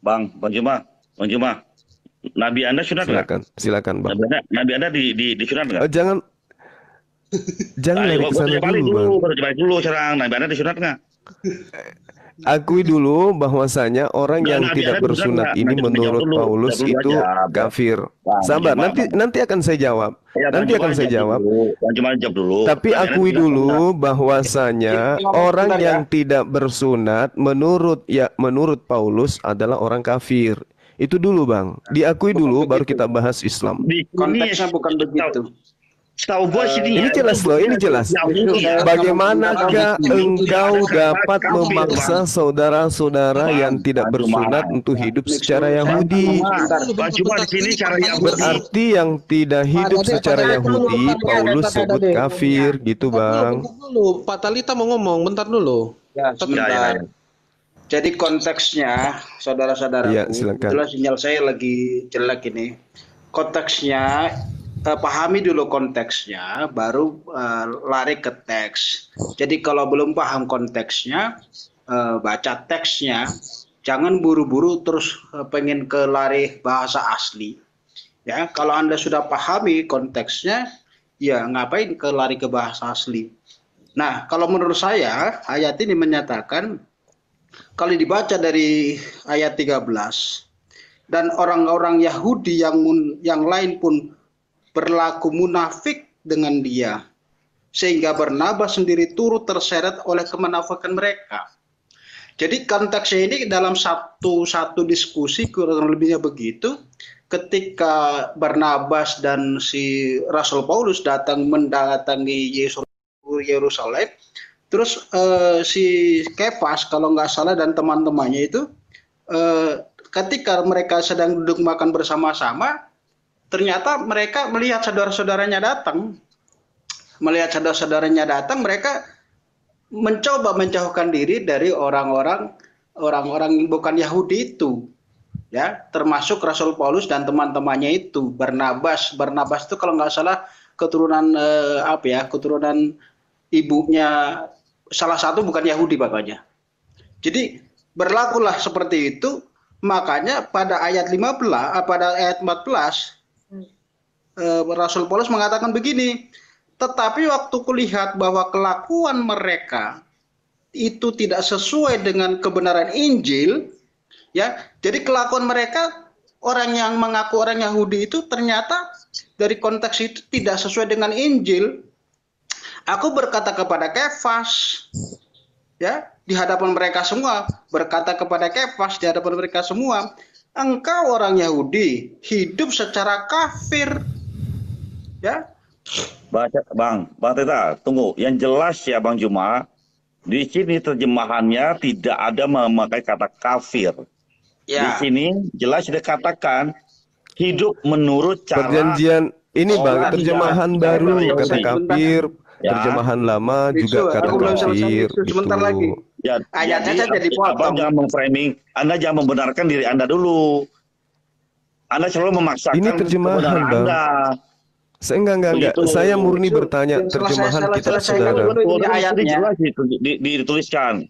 Bang Juma, Bang Juma. Nabi Anda sunat nggak? Silakan Bang. Nabi Anda di sunat nggak? Jangan lari ke sana dulu Bang. Baru balik dulu sekarang. Nabi Anda disunat nggak? Akui dulu bahwasanya orang yang tidak bersunat ini menurut Paulus itu kafir. Sabar, nanti akan saya jawab. Nanti akan saya jawab. Tapi akui dulu bahwasanya orang yang tidak bersunat menurut Paulus adalah orang kafir. Itu dulu Bang. Diakui dulu baru kita bahas Islam. Konteksnya bukan begitu. Setahu gue sini ini jelas loh, ini jelas. Bagaimanakah engkau dapat memaksa saudara-saudara yang tidak bersunat untuk hidup secara Yahudi? Berarti yang tidak hidup secara Yahudi Paulus sebut kafir, gitu Bang. Pak Talita mau ngomong, bentar dulu. Ya, sebentar. Jadi konteksnya, saudara-saudara, itulah sinyal saya lagi jelek ini. Konteksnya, pahami dulu konteksnya, baru lari ke teks. Jadi kalau belum paham konteksnya, baca teksnya, jangan buru-buru terus pengen ke lari bahasa asli. Ya, kalau Anda sudah pahami konteksnya, ya ngapain ke lari ke bahasa asli. Nah, kalau menurut saya, ayat ini menyatakan, kalau dibaca dari ayat 13, dan orang-orang Yahudi yang lain pun berlaku munafik dengan dia, sehingga Barnabas sendiri turut terseret oleh kemunafikan mereka. Jadi konteksnya ini dalam satu diskusi kurang lebihnya begitu, ketika Barnabas dan si Rasul Paulus datang mendatangi Yerusalem, terus si Kefas kalau nggak salah dan teman-temannya itu, ketika mereka sedang duduk makan bersama-sama, ternyata mereka melihat saudara-saudaranya datang. Melihat saudara-saudaranya datang, mereka mencoba menjauhkan diri dari orang-orang yang bukan Yahudi itu. Ya, termasuk Rasul Paulus dan teman-temannya itu, Barnabas. Barnabas itu kalau nggak salah keturunan keturunan ibunya salah satu bukan Yahudi bapaknya. Jadi berlakulah seperti itu, makanya pada ayat 15, pada ayat 14 Rasul Paulus mengatakan begini, tetapi waktu kulihat bahwa kelakuan mereka itu tidak sesuai dengan kebenaran Injil, ya, jadi kelakuan mereka, orang yang mengaku orang Yahudi itu ternyata dari konteks itu tidak sesuai dengan Injil. Aku berkata kepada Kefas, ya, di hadapan mereka semua, berkata kepada Kefas di hadapan mereka semua, engkau orang Yahudi hidup secara kafir. Ya. Bang Teta, tunggu. Yang jelas ya Bang Juma, di sini terjemahannya tidak ada memakai kata kafir. Ya. Di sini jelas dikatakan hidup menurut cara perjanjian ini Bang, terjemahan baru kata kafir, ya. Terjemahan lama juga kata kafir. Sebentar lagi. Ya, ayatnya saja dipotong. Abang jangan memframing, Anda jangan membenarkan diri Anda dulu. Anda selalu memaksakan ini terjemahan Bang. Anda. Saya enggak. Saya murni bertanya terjemahan kitab saudara. Ayatnya dituliskan.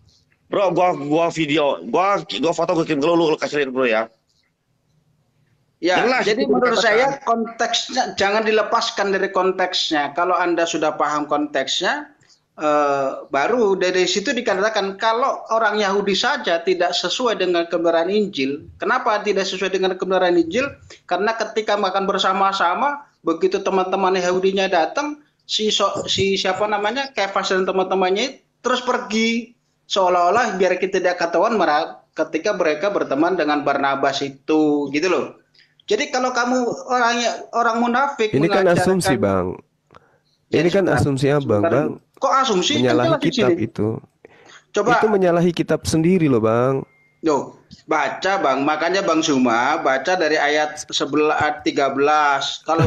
Bro, gua video, gua foto gue kirim ke lu kasih lihat bro ya. Ya, jelas, jadi menurut saya konteksnya jangan dilepaskan dari konteksnya. Kalau Anda sudah paham konteksnya, baru dari situ dikatakan kalau orang Yahudi saja tidak sesuai dengan kebenaran Injil. Kenapa tidak sesuai dengan kebenaran Injil? Karena ketika makan bersama-sama, begitu teman-teman Yahudinya datang, si siapa namanya Kefas dan teman-temannya terus pergi, seolah-olah biar kita tidak ketahuan ketika mereka berteman dengan Barnabas itu, gitu loh. Jadi kalau kamu orang munafik, ini kan asumsi Bang. Ini kan asumsi Abang, Bang. Kok asumsi? Menyalahi kitab itu. Coba. Itu menyalahi kitab sendiri loh Bang. Yo, baca Bang, makanya Bang Zuma baca dari ayat 13. Kalau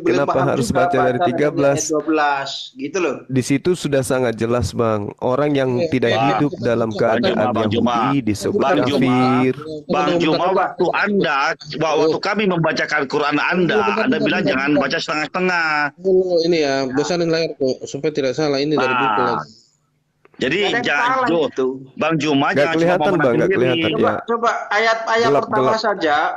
kenapa harus baca dari 13? 12, gitu loh. Di situ sudah sangat jelas Bang, orang yang tidak hidup dalam keadaan Yahudi disebut kafir. Bang Juma, waktu kami membacakan Quran Anda bilang jangan baca setengah-setengah. Ini ya, besarin layar kok supaya tidak salah, ini dari buku lagi. Jadi Bang Juma jangan kelihatan Bang, nggak kelihatan ya. Coba ayat-ayat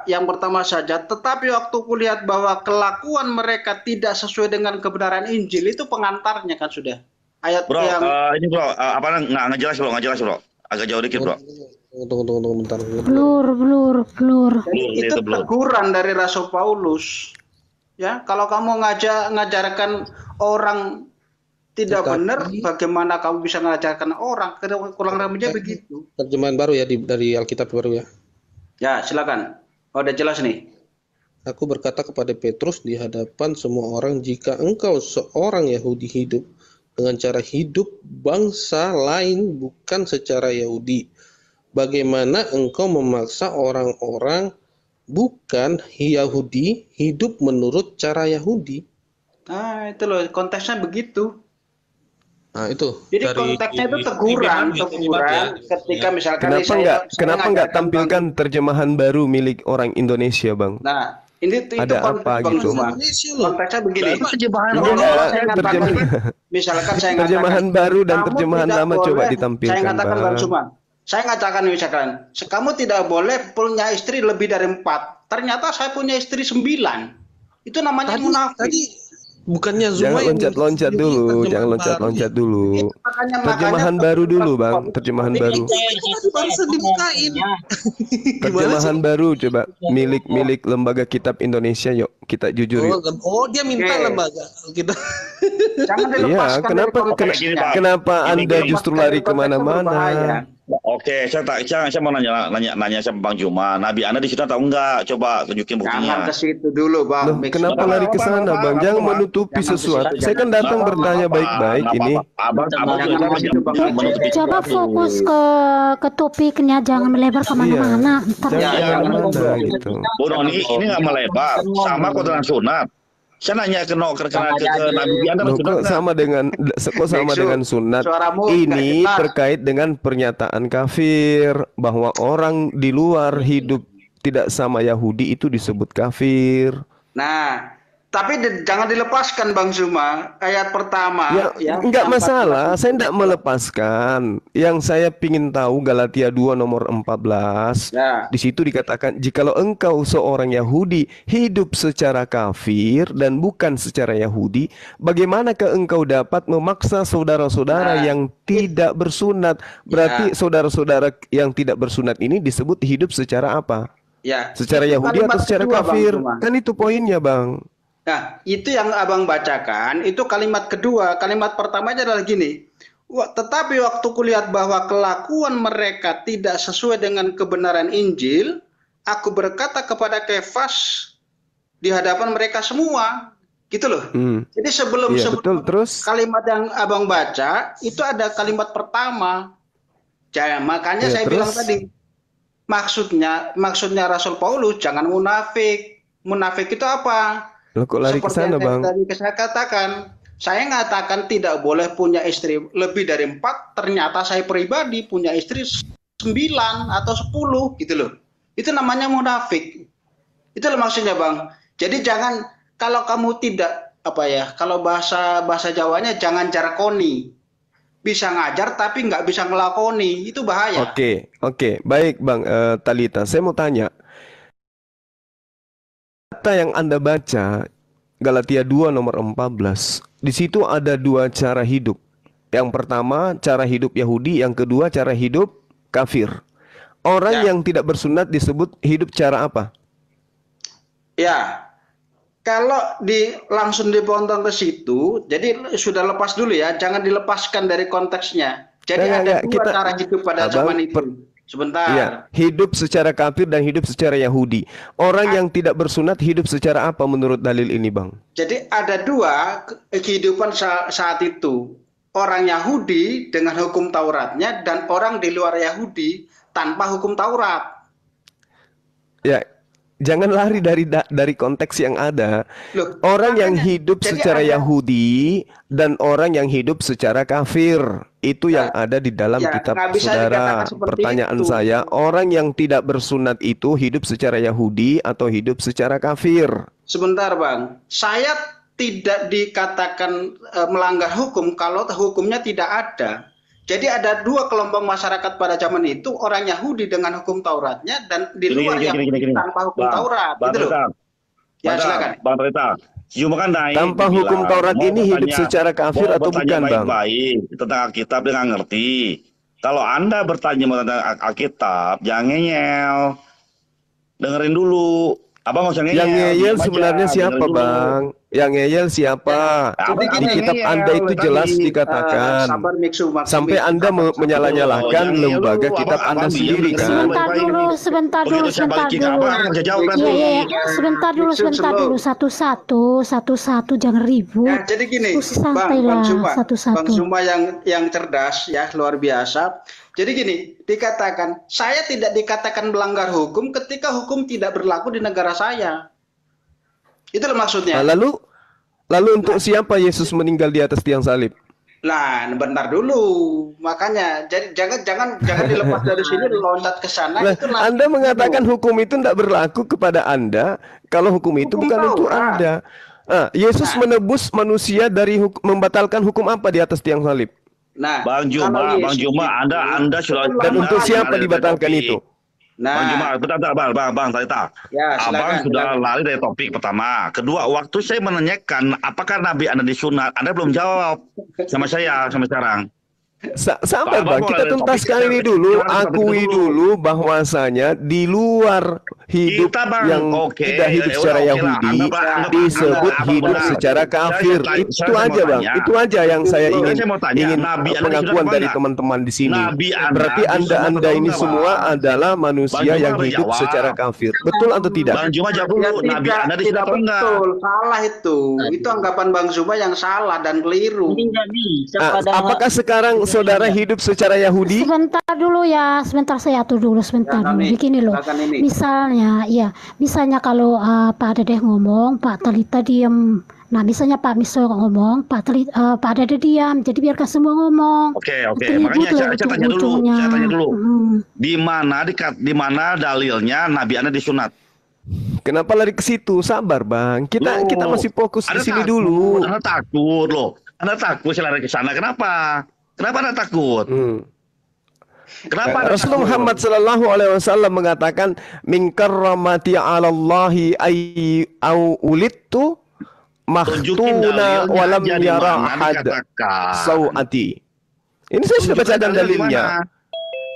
yang pertama saja. Tetapi waktu kulihat bahwa kelakuan mereka tidak sesuai dengan kebenaran Injil, itu pengantarnya kan sudah. Ayat bro, ini bro, nggak jelas bro, agak jauh dikit bro. Tunggu bentar. Blur. Itu teguran dari Rasul Paulus. Ya, kalau kamu ngajarkan orang tidak benar, bagaimana kamu bisa mengajarkan orang? Kurang lebihnya begitu. Terjemahan baru ya dari Alkitab baru ya. Ya, silakan. Oh, udah jelas nih. Aku berkata kepada Petrus di hadapan semua orang, jika engkau seorang Yahudi hidup dengan cara hidup bangsa lain bukan secara Yahudi, bagaimana engkau memaksa orang-orang bukan Yahudi hidup menurut cara Yahudi? Nah, itu loh, konteksnya begitu. Nah, itu. Jadi konteksnya itu teguran ketika misalkan kenapa nggak tampilkan terjemahan baru milik orang Indonesia, Bang? Nah, itu ada apa gitu? Konteksnya begini. Misalkan saya ngatakan terjemahan baru dan terjemahan lama coba ditampilkan. Saya katakan Bang Suman. Saya katakan misalkan, kamu tidak boleh punya istri lebih dari 4. Ternyata saya punya istri 9. Itu namanya munafik. Bukannya Zuma jangan loncat-loncat dulu, jangan loncat-loncat dulu. Terjemahan baru dulu, Bang. Terjemahan baru. Terjemahan baru coba milik lembaga kitab Indonesia, yuk kita jujur yuk. Oh, dia minta lembaga kita. Iya, kenapa Anda justru lari kemana-mana? Oke, saya mau nanya sama Bang Juma. Nabi Anda di situ atau enggak? Coba tunjukin buktinya. Jangan ke situ dulu, Bang. Loh, kenapa lari ke sana, Bang? Jangan menutupi sesuatu. Saya kan datang bertanya baik-baik ini. Coba fokus ke topiknya, jangan melebar kemana-mana. Gitu. Ini nggak melebar. Sama kotoran sunat. Saya nanya ke Nabi Anda kok sama dengan sunat. Ini terkait dengan pernyataan kafir bahwa orang di luar hidup tidak sama Yahudi itu disebut kafir. Nah, tapi jangan dilepaskan Bang Zuma. Ayat pertama enggak masalah, saya enggak melepaskan. Yang saya pingin tahu Galatia 2 nomor 14. Di situ dikatakan, jikalau engkau seorang Yahudi hidup secara kafir dan bukan secara Yahudi, bagaimanakah engkau dapat memaksa saudara-saudara yang tidak bersunat? Berarti saudara-saudara yang tidak bersunat ini disebut hidup secara apa? Ya. Secara Yahudi atau secara kafir? Kan itu poinnya, Bang. Nah, itu yang Abang bacakan, itu kalimat kedua. Kalimat pertamanya adalah gini. Tetapi waktu kulihat bahwa kelakuan mereka tidak sesuai dengan kebenaran Injil, aku berkata kepada Kefas di hadapan mereka semua. Gitu loh. Jadi sebelum kalimat yang Abang baca, itu ada kalimat pertama. Makanya saya bilang tadi, maksudnya Rasul Paulus jangan munafik. Munafik itu apa? Loh, kok lari ke sana, Bang? Tadi saya katakan, saya mengatakan tidak boleh punya istri lebih dari 4, ternyata saya pribadi punya istri 9 atau 10 gitu loh. Itu namanya munafik. Itulah maksudnya, Bang. Jadi jangan, kalau kamu tidak kalau bahasa Jawanya jangan jarkoni. Bisa ngajar tapi nggak bisa ngelakoni, itu bahaya. Oke. Baik, Bang Talita, saya mau tanya. Kata yang Anda baca Galatia 2 nomor 14. Di situ ada 2 cara hidup. Yang pertama cara hidup Yahudi, yang kedua cara hidup kafir. Orang yang tidak bersunat disebut hidup cara apa? Ya. Kalau langsung dipotong ke situ, jadi sudah lepas dulu ya, jangan dilepaskan dari konteksnya. Jadi ada 2 cara hidup pada zaman itu. Sebentar. Iya, hidup secara kafir dan hidup secara Yahudi. Orang yang tidak bersunat hidup secara apa menurut dalil ini, Bang? Jadi ada 2 kehidupan saat itu. Orang Yahudi dengan hukum Tauratnya dan orang di luar Yahudi tanpa hukum Taurat. Ya, jangan lari dari konteks yang ada. Loh, orang yang hidup secara Yahudi dan orang yang hidup secara kafir. Itu yang ada di dalam kitab saudara. Pertanyaan saya, orang yang tidak bersunat itu hidup secara Yahudi atau hidup secara kafir? Sebentar, Bang. Saya tidak dikatakan melanggar hukum kalau hukumnya tidak ada. Jadi ada dua kelompok masyarakat pada zaman itu, orang Yahudi dengan hukum Tauratnya dan di luar Yahudi tanpa hukum Taurat. Bang Gitu loh. Ya silakan. Bang Rita, cuma kan tanpa hukum Taurat ini hidup secara kafir atau bukan, Bang? Baik tentang Alkitab dia nggak ngerti. Kalau Anda bertanya tentang Alkitab, jangan ngeyel. Dengerin dulu. Abang nggak usah ngeyel. Yang ngeyel sebenarnya siapa, Bang? Yang ngeyel siapa? Di kitab Anda itu jelas dikatakan. Sampai Anda menyala-nyalahkan lembaga kitab Anda sendiri kan? Sebentar dulu. Sebentar dulu. Satu-satu, jangan ribut. Nah, jadi gini, Bang Zuma yang cerdas ya, luar biasa. Jadi gini, dikatakan saya tidak dikatakan melanggar hukum ketika hukum tidak berlaku di negara saya. Itulah maksudnya. Nah, lalu untuk siapa Yesus meninggal di atas tiang salib? Nah, bentar dulu. Makanya jadi jangan dilepas dari sini loncat ke sana. Nah, Anda mengatakan hukum itu tidak berlaku kepada Anda kalau hukum itu bukan untuk Anda. Yesus menebus manusia dari membatalkan hukum apa di atas tiang salib? Nah, Bang Juma, Anda sudah. Dan untuk siapa dibatalkan itu? Nah, Bang Juma, bentar, Bang Taita. Ya, Abang sudah lari dari topik pertama. Kedua, waktu saya menanyakan apakah Nabi Anda disunat, Anda belum jawab sama saya sampai sekarang. Sabar, Bang, kita tuntaskan ini dulu. Akui dulu bahwasanya di luar hidup yang tidak hidup secara Yahudi disebut hidup secara kafir. Itu aja, Bang. Itu aja yang saya ingin pengakuan dari teman-teman di sini. Berarti Anda ini semua adalah manusia yang hidup secara kafir. Betul atau tidak? Bang Zuma jawab dulu. Nabi Anda tidak betul. Salah itu. Itu anggapan Bang Zuma yang salah dan keliru. Apakah sekarang saudara hidup secara Yahudi? Sebentar dulu ya, sebentar saya atur dulu sebentar dulu. Begini loh, misalnya kalau Pak Dedeh ngomong, Pak Talita diam. Nah, misalnya Pak Miso ngomong, Pak Dede diam. Jadi biarkan semua ngomong. Oke. Makanya saya tanya dulu. Di mana dalilnya Nabi Anda disunat? Kenapa lari ke situ? Sabar, Bang. Kita masih fokus di sini dulu. Anda takut loh. Anda takut saya lari ke sana. Kenapa Anda takut? Kenapa Rasulullah Muhammad sallallahu alaihi wasallam mengatakan min karramati 'alallahi ay au ulittu makhtuna wa lam yara ahad sauati. Ini saya sudah baca dalilnya.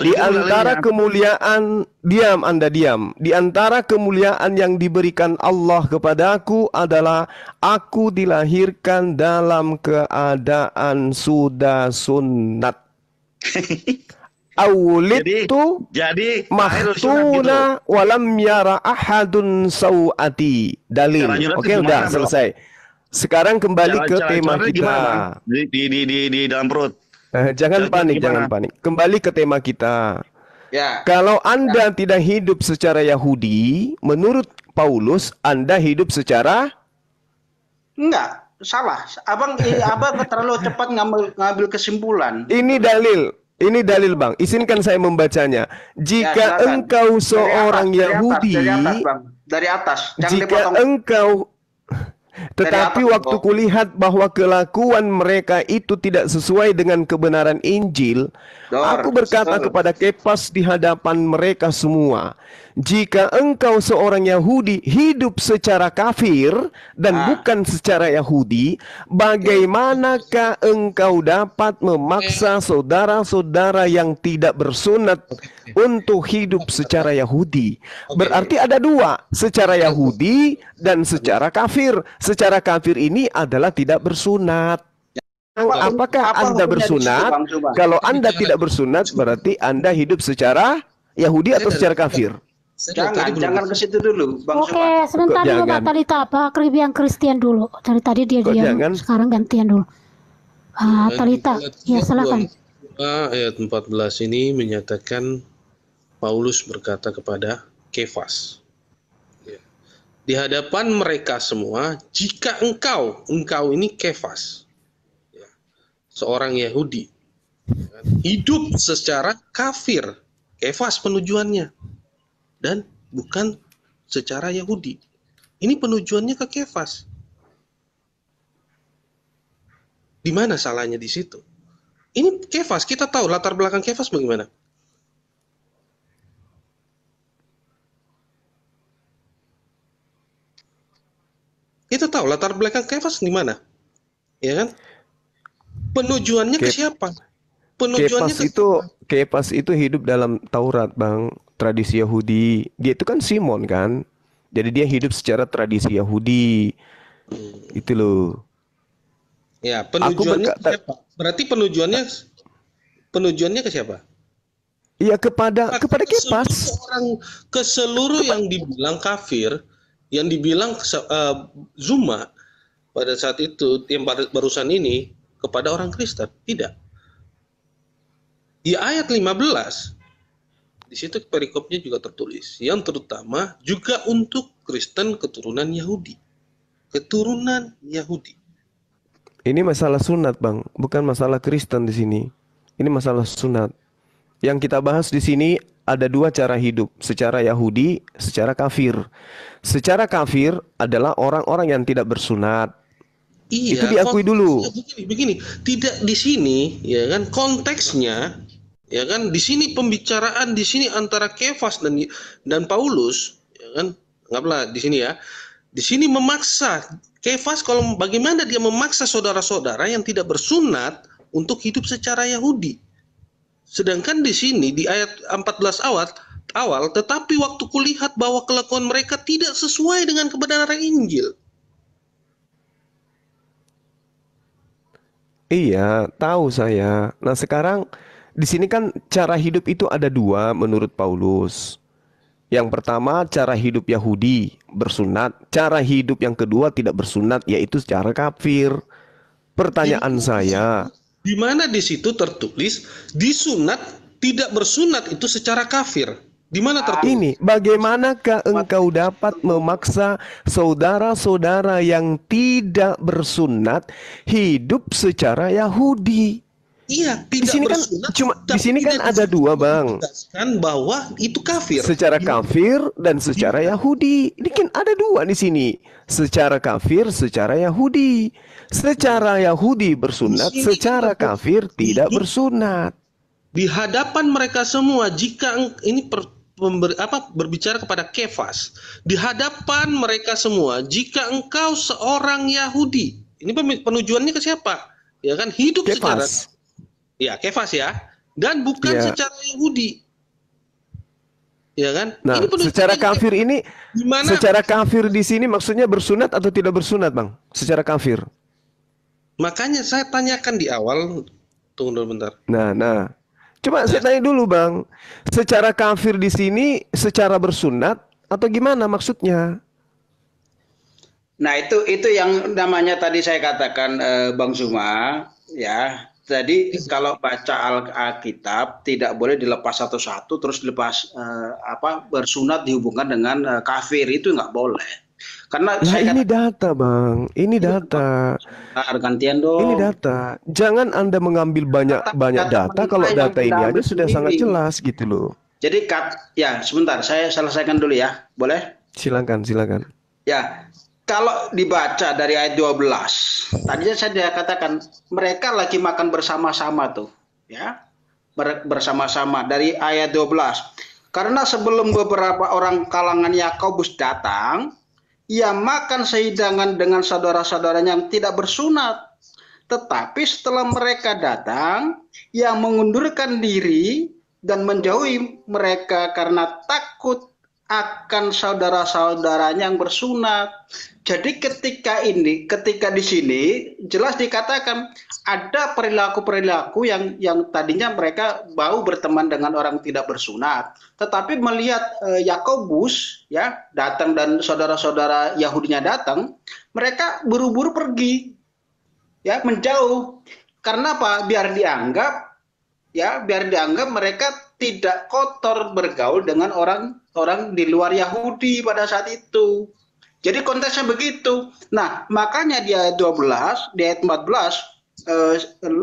Di antara kemuliaan, Anda diam. Di antara kemuliaan yang diberikan Allah kepadaku adalah aku dilahirkan dalam keadaan sudah sunat. Awlitu mahtuna walam yara ahadun sawati. Dalil. Oke, udah selesai. Sekarang kembali ke tema kita. Di dalam perut. Jangan panik. Kembali ke tema kita. Ya. Kalau Anda tidak hidup secara Yahudi, menurut Paulus, Anda hidup secara? Enggak, salah. Abang terlalu cepat ngambil kesimpulan. Ini dalil, Bang. Izinkan saya membacanya. Jika engkau seorang Yahudi, dari atas. Jika engkau tetapi waktu kulihat bahwa kelakuan mereka itu tidak sesuai dengan kebenaran Injil, aku berkata kepada Kefas di hadapan mereka semua, jika engkau seorang Yahudi hidup secara kafir dan bukan secara Yahudi, bagaimanakah engkau dapat memaksa saudara-saudara yang tidak bersunat untuk hidup secara Yahudi? Berarti ada dua, secara Yahudi dan secara kafir. Secara kafir ini adalah tidak bersunat. Apakah Anda bersunat? Kalau Anda tidak bersunat, berarti Anda hidup secara Yahudi atau secara kafir? Jangan ke situ dulu, Bang. Oke, sebentar dulu Pak Talita, Pak yang Kristen dulu. Dari tadi dia diam, sekarang gantian dulu. Talita, ya silakan. Ayat 14 ini menyatakan Paulus berkata kepada Kefas, di hadapan mereka semua, jika engkau ini Kefas, seorang Yahudi, hidup secara kafir, Kefas penujuannya, dan bukan secara Yahudi. Ini penujuannya ke Kefas. Di mana salahnya di situ? Ini Kefas, kita tahu latar belakang Kefas bagaimana. Kita tahu latar belakang Kefas di mana, ya kan? Penujuannya ke siapa? Penujuannya Kefas itu hidup dalam Taurat, Bang, tradisi Yahudi. Dia itu kan Simon kan, jadi dia hidup secara tradisi Yahudi. Itu loh. Ya, penujuannya ke siapa? Berarti penujuannya ke siapa? Iya, kepada Kefas. Ke seluruh yang dibilang kafir, yang dibilang Zuma pada saat itu, yang barusan ini, kepada orang Kristen. Tidak. Di ayat 15, di situ perikopnya juga tertulis, yang terutama juga untuk Kristen keturunan Yahudi. Keturunan Yahudi. Ini masalah sunat, Bang, bukan masalah Kristen di sini. Ini masalah sunat. Yang kita bahas di sini ada dua cara hidup, secara Yahudi, secara kafir. Secara kafir adalah orang-orang yang tidak bersunat. Iya, itu diakui dulu. Begini, tidak di sini, ya kan, konteksnya, ya kan, di sini pembicaraan di sini antara Kefas dan Paulus, ya kan, anggaplah di sini ya, di sini memaksa Kefas, kalau bagaimana dia memaksa saudara-saudara yang tidak bersunat untuk hidup secara Yahudi. Sedangkan di sini di ayat 14 awal, tetapi waktu kulihat bahwa kelakuan mereka tidak sesuai dengan kebenaran Injil. Iya, tahu saya. Nah, sekarang di sini kan cara hidup itu ada dua menurut Paulus. Yang pertama cara hidup Yahudi, bersunat. Cara hidup yang kedua tidak bersunat, yaitu secara kafir. Pertanyaan saya, di mana di situ tertulis disunat tidak bersunat itu secara kafir? Di mana tertulis? Ini, bagaimanakah engkau dapat memaksa saudara-saudara yang tidak bersunat hidup secara Yahudi? Iya, di sini kan di sini kan ada dua, Bang. Bahwa itu kafir. Secara kafir dan secara Yahudi. Ini kan ada dua di sini. Secara kafir, secara Yahudi. Secara Yahudi bersunat, secara kafir tidak bersunat. Di hadapan mereka semua, jika ini berbicara kepada Kefas, di hadapan mereka semua, jika engkau seorang Yahudi, ini penujuannya ke siapa? Ya kan, hidup Kefas. secara Kefas ya, dan bukan secara Yahudi. Ya kan? Nah, ini secara kafir ini gimana? Secara kafir di sini maksudnya bersunat atau tidak bersunat, Bang? Secara kafir. Makanya saya tanyakan di awal, tunggu dulu bentar. Nah. Coba saya tanya dulu, Bang. Secara kafir di sini secara bersunat atau gimana maksudnya? Nah, itu yang namanya tadi saya katakan, Bang Zuma, ya. Jadi kalau baca Alkitab tidak boleh dilepas satu-satu terus dilepas bersunat dihubungkan dengan kafir, itu nggak boleh. Karena ini data, Bang. Ini data. Gantian dong. Ini data. Jangan Anda mengambil banyak data kalau data ini aja sudah sangat jelas gitu loh. Jadi sebentar, saya selesaikan dulu ya. Boleh? Silakan. Ya. Kalau dibaca dari ayat 12, tadinya saya katakan mereka lagi makan bersama-sama tuh, ya. Bersama-sama dari ayat 12. Karena sebelum beberapa orang kalangan Yakobus datang, ia makan sehidangan dengan saudara-saudaranya yang tidak bersunat. Tetapi setelah mereka datang, ia mengundurkan diri dan menjauhi mereka karena takut akan saudara-saudaranya yang bersunat. Jadi ketika di sini jelas dikatakan ada perilaku-perilaku yang tadinya mereka mau berteman dengan orang tidak bersunat, tetapi melihat Yakobus ya datang dan saudara-saudara Yahudinya datang, mereka buru-buru pergi, ya menjauh. Karena apa? Biar dianggap mereka tidak kotor bergaul dengan orang di luar Yahudi pada saat itu. Jadi konteksnya begitu. Nah, makanya di ayat 12, di ayat 14,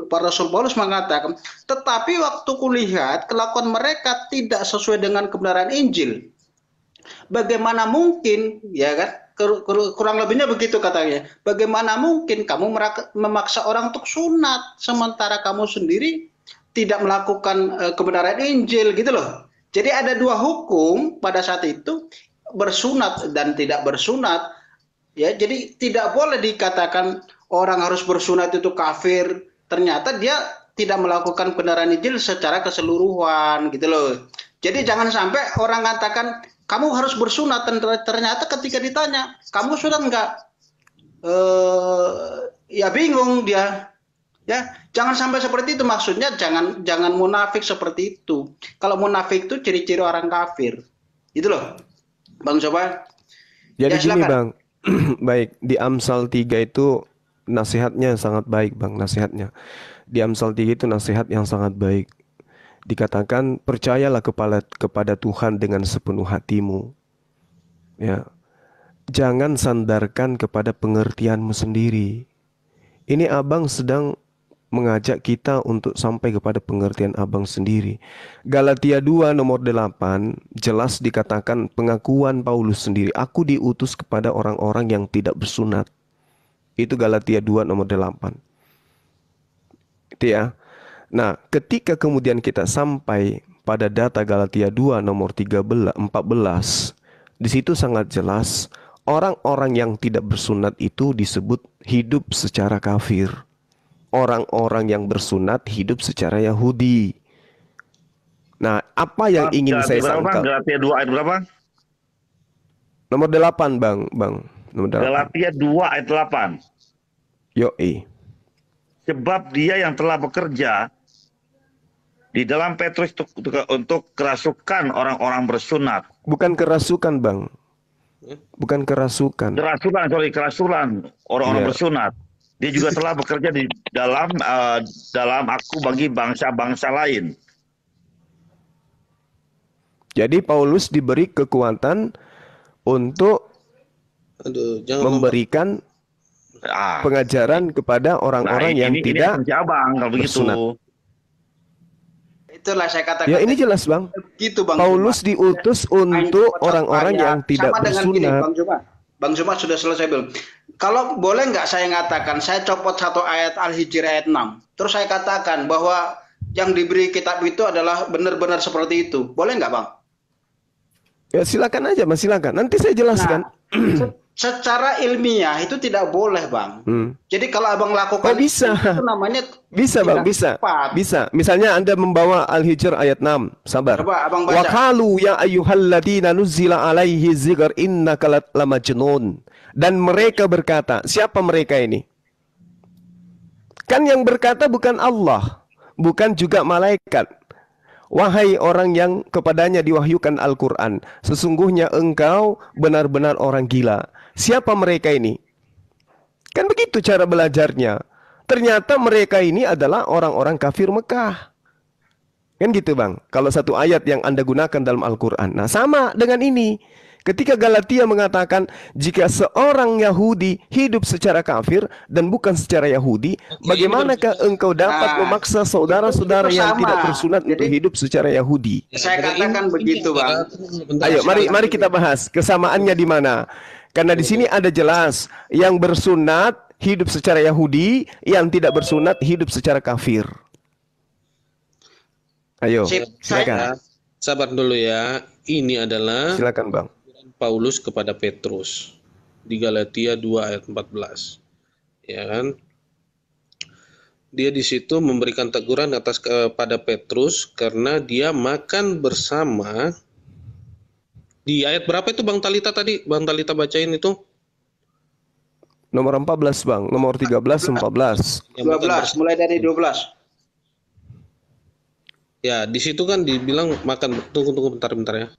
Rasul Paulus mengatakan, tetapi waktu kulihat kelakuan mereka tidak sesuai dengan kebenaran Injil. Bagaimana mungkin, ya kan? Kurang lebihnya begitu katanya. Bagaimana mungkin kamu memaksa orang untuk sunat sementara kamu sendiri tidak melakukan kebenaran Injil gitu loh. Jadi ada dua hukum pada saat itu, bersunat dan tidak bersunat. Ya, jadi tidak boleh dikatakan orang harus bersunat itu kafir. Ternyata dia tidak melakukan kebenaran Injil secara keseluruhan gitu loh. Jadi jangan sampai orang mengatakan kamu harus bersunat, ternyata ketika ditanya, kamu sunat enggak? Ya bingung dia. Ya, jangan sampai seperti itu, maksudnya jangan munafik seperti itu. Kalau munafik itu ciri-ciri orang kafir. Itu loh. Bang Soba. Jadi ya, gini Bang. Baik, di Amsal 3 itu nasihatnya sangat baik Bang, nasihatnya. Di Amsal 3 itu nasihat yang sangat baik. Dikatakan percayalah kepada Tuhan dengan sepenuh hatimu. Ya. Jangan sandarkan kepada pengertianmu sendiri. Ini Abang sedang mengajak kita untuk sampai kepada pengertian Abang sendiri. Galatia 2 nomor 8 jelas dikatakan pengakuan Paulus sendiri. Aku diutus kepada orang-orang yang tidak bersunat. Itu Galatia 2 nomor 8. Itu ya. Nah, ketika kemudian kita sampai pada data Galatia 2 nomor 14, di situ sangat jelas orang-orang yang tidak bersunat itu disebut hidup secara kafir. Orang-orang yang bersunat hidup secara Yahudi. Nah, apa yang ingin saya sangkal? Galatia 2 ayat berapa? Nomor 8, Bang. Nomor 8. Galatia 2 ayat 8. Yoi. Sebab dia yang telah bekerja di dalam Petrus untuk kerasukan orang-orang bersunat. Bukan kerasukan, Bang. Bukan kerasukan. Kerasukan orang-orang bersunat. Dia juga telah bekerja di dalam aku bagi bangsa-bangsa lain. Jadi Paulus diberi kekuatan untuk memberikan pengajaran kepada orang-orang yang tidak bersunat. Itulah saya katakan. Ya ini jelas Bang. Gitu, Bang Paulus Juma diutus untuk orang-orang yang tidak bersunat. Bang Juma sudah selesai belum? Kalau boleh nggak saya mengatakan, saya copot satu ayat Al-Hijr ayat 6. Terus saya katakan bahwa yang diberi kitab itu adalah benar-benar seperti itu. Boleh nggak Bang? Ya silakan aja Mas, silakan. Nanti saya jelaskan. Nah, secara ilmiah itu tidak boleh Bang. Jadi kalau Abang lakukan bisa. Itu namanya bisa Bang, bisa. Tepat. Bisa. Misalnya Anda membawa Al-Hijr ayat 6. Sabar. Coba Abang baca. Wa qalu ya ayyuhalladzina nuzila alaihi dzikr innaka lamajnun. Dan mereka berkata, siapa mereka ini? Kan yang berkata bukan Allah, bukan juga malaikat. Wahai orang yang kepadanya diwahyukan Al-Quran, sesungguhnya engkau benar-benar orang gila. Siapa mereka ini? Kan begitu cara belajarnya. Ternyata mereka ini adalah orang-orang kafir Mekah. Kan gitu Bang, kalau satu ayat yang Anda gunakan dalam Al-Quran. Nah sama dengan ini. Ketika Galatia mengatakan jika seorang Yahudi hidup secara kafir dan bukan secara Yahudi, bagaimanakah engkau dapat memaksa saudara-saudara yang tidak bersunat untuk hidup secara Yahudi? Saya katakan begitu Bang. Ayo mari kita bahas kesamaannya di mana. Karena di sini ada jelas yang bersunat hidup secara Yahudi, yang tidak bersunat hidup secara kafir. Ayo, silakan. Sabar dulu ya. Ini adalah silakan Bang. Paulus kepada Petrus di Galatia 2 ayat 14. Ya kan? Dia di situ memberikan teguran atas kepada Petrus karena dia makan bersama. Di ayat berapa itu Bang Talita tadi? Bang Talita bacain itu. Nomor 14 Bang, nomor 13 14. 12, mulai dari 12. Ya, di situ kan dibilang makan. Tunggu bentar ya.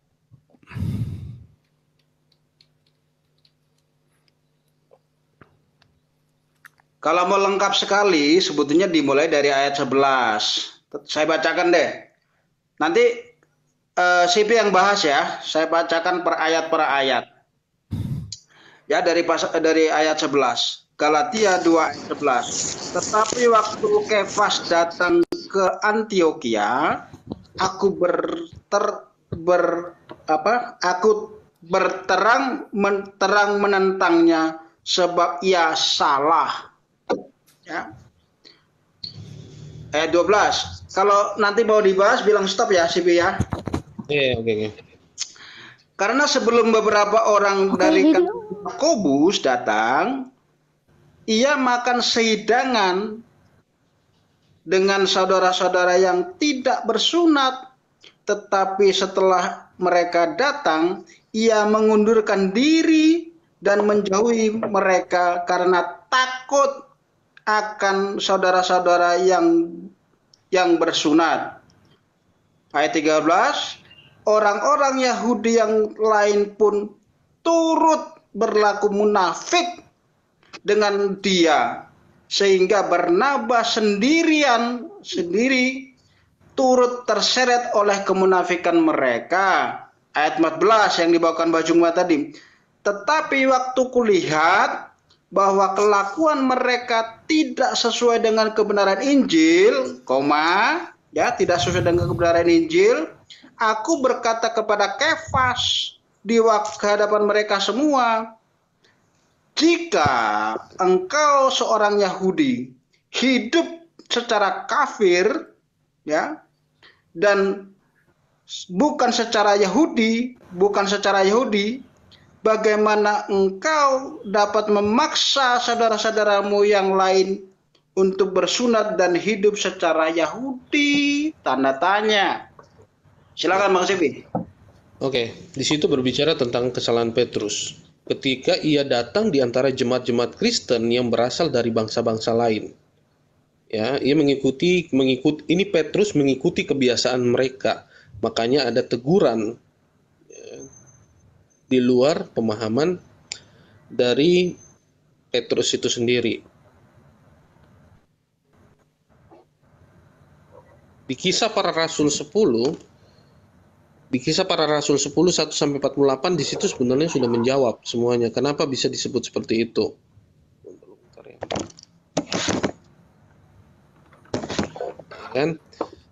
Kalau mau lengkap sekali, sebetulnya dimulai dari ayat 11. Saya bacakan deh. Nanti CP yang bahas ya. Saya bacakan per ayat. Ya, dari ayat 11. Galatia 2 ayat 11. Tetapi waktu Kefas datang ke Antioquia, aku terang menentangnya sebab ia salah. Ya. Ayat 12. Kalau nanti mau dibahas bilang stop ya, Sibi ya. Oke. Karena sebelum beberapa orang dari Yakobus datang, ia makan sehidangan dengan saudara-saudara yang tidak bersunat, tetapi setelah mereka datang, ia mengundurkan diri dan menjauhi mereka karena takut akan saudara-saudara yang bersunat. Ayat 13, orang-orang Yahudi yang lain pun turut berlaku munafik dengan dia, sehingga Barnabas sendiri turut terseret oleh kemunafikan mereka. Ayat 14 yang dibawakan Mbak Jungma tadi. Tetapi waktu kulihat bahwa kelakuan mereka tidak sesuai dengan kebenaran Injil, tidak sesuai dengan kebenaran Injil, aku berkata kepada Kefas di hadapan mereka semua, jika engkau seorang Yahudi hidup secara kafir, ya, dan bukan secara Yahudi, bagaimana engkau dapat memaksa saudara-saudaramu yang lain untuk bersunat dan hidup secara Yahudi? Tanda tanya. Silakan Bang Sibi. Oke, di situ berbicara tentang kesalahan Petrus ketika ia datang di antara jemaat-jemaat Kristen yang berasal dari bangsa-bangsa lain. Ya, ia mengikuti ini Petrus mengikuti kebiasaan mereka. Makanya ada teguran di luar pemahaman dari Petrus itu sendiri. Di Kisah Para Rasul 10 1-48 di situ sebenarnya sudah menjawab semuanya. Kenapa bisa disebut seperti itu? Kan?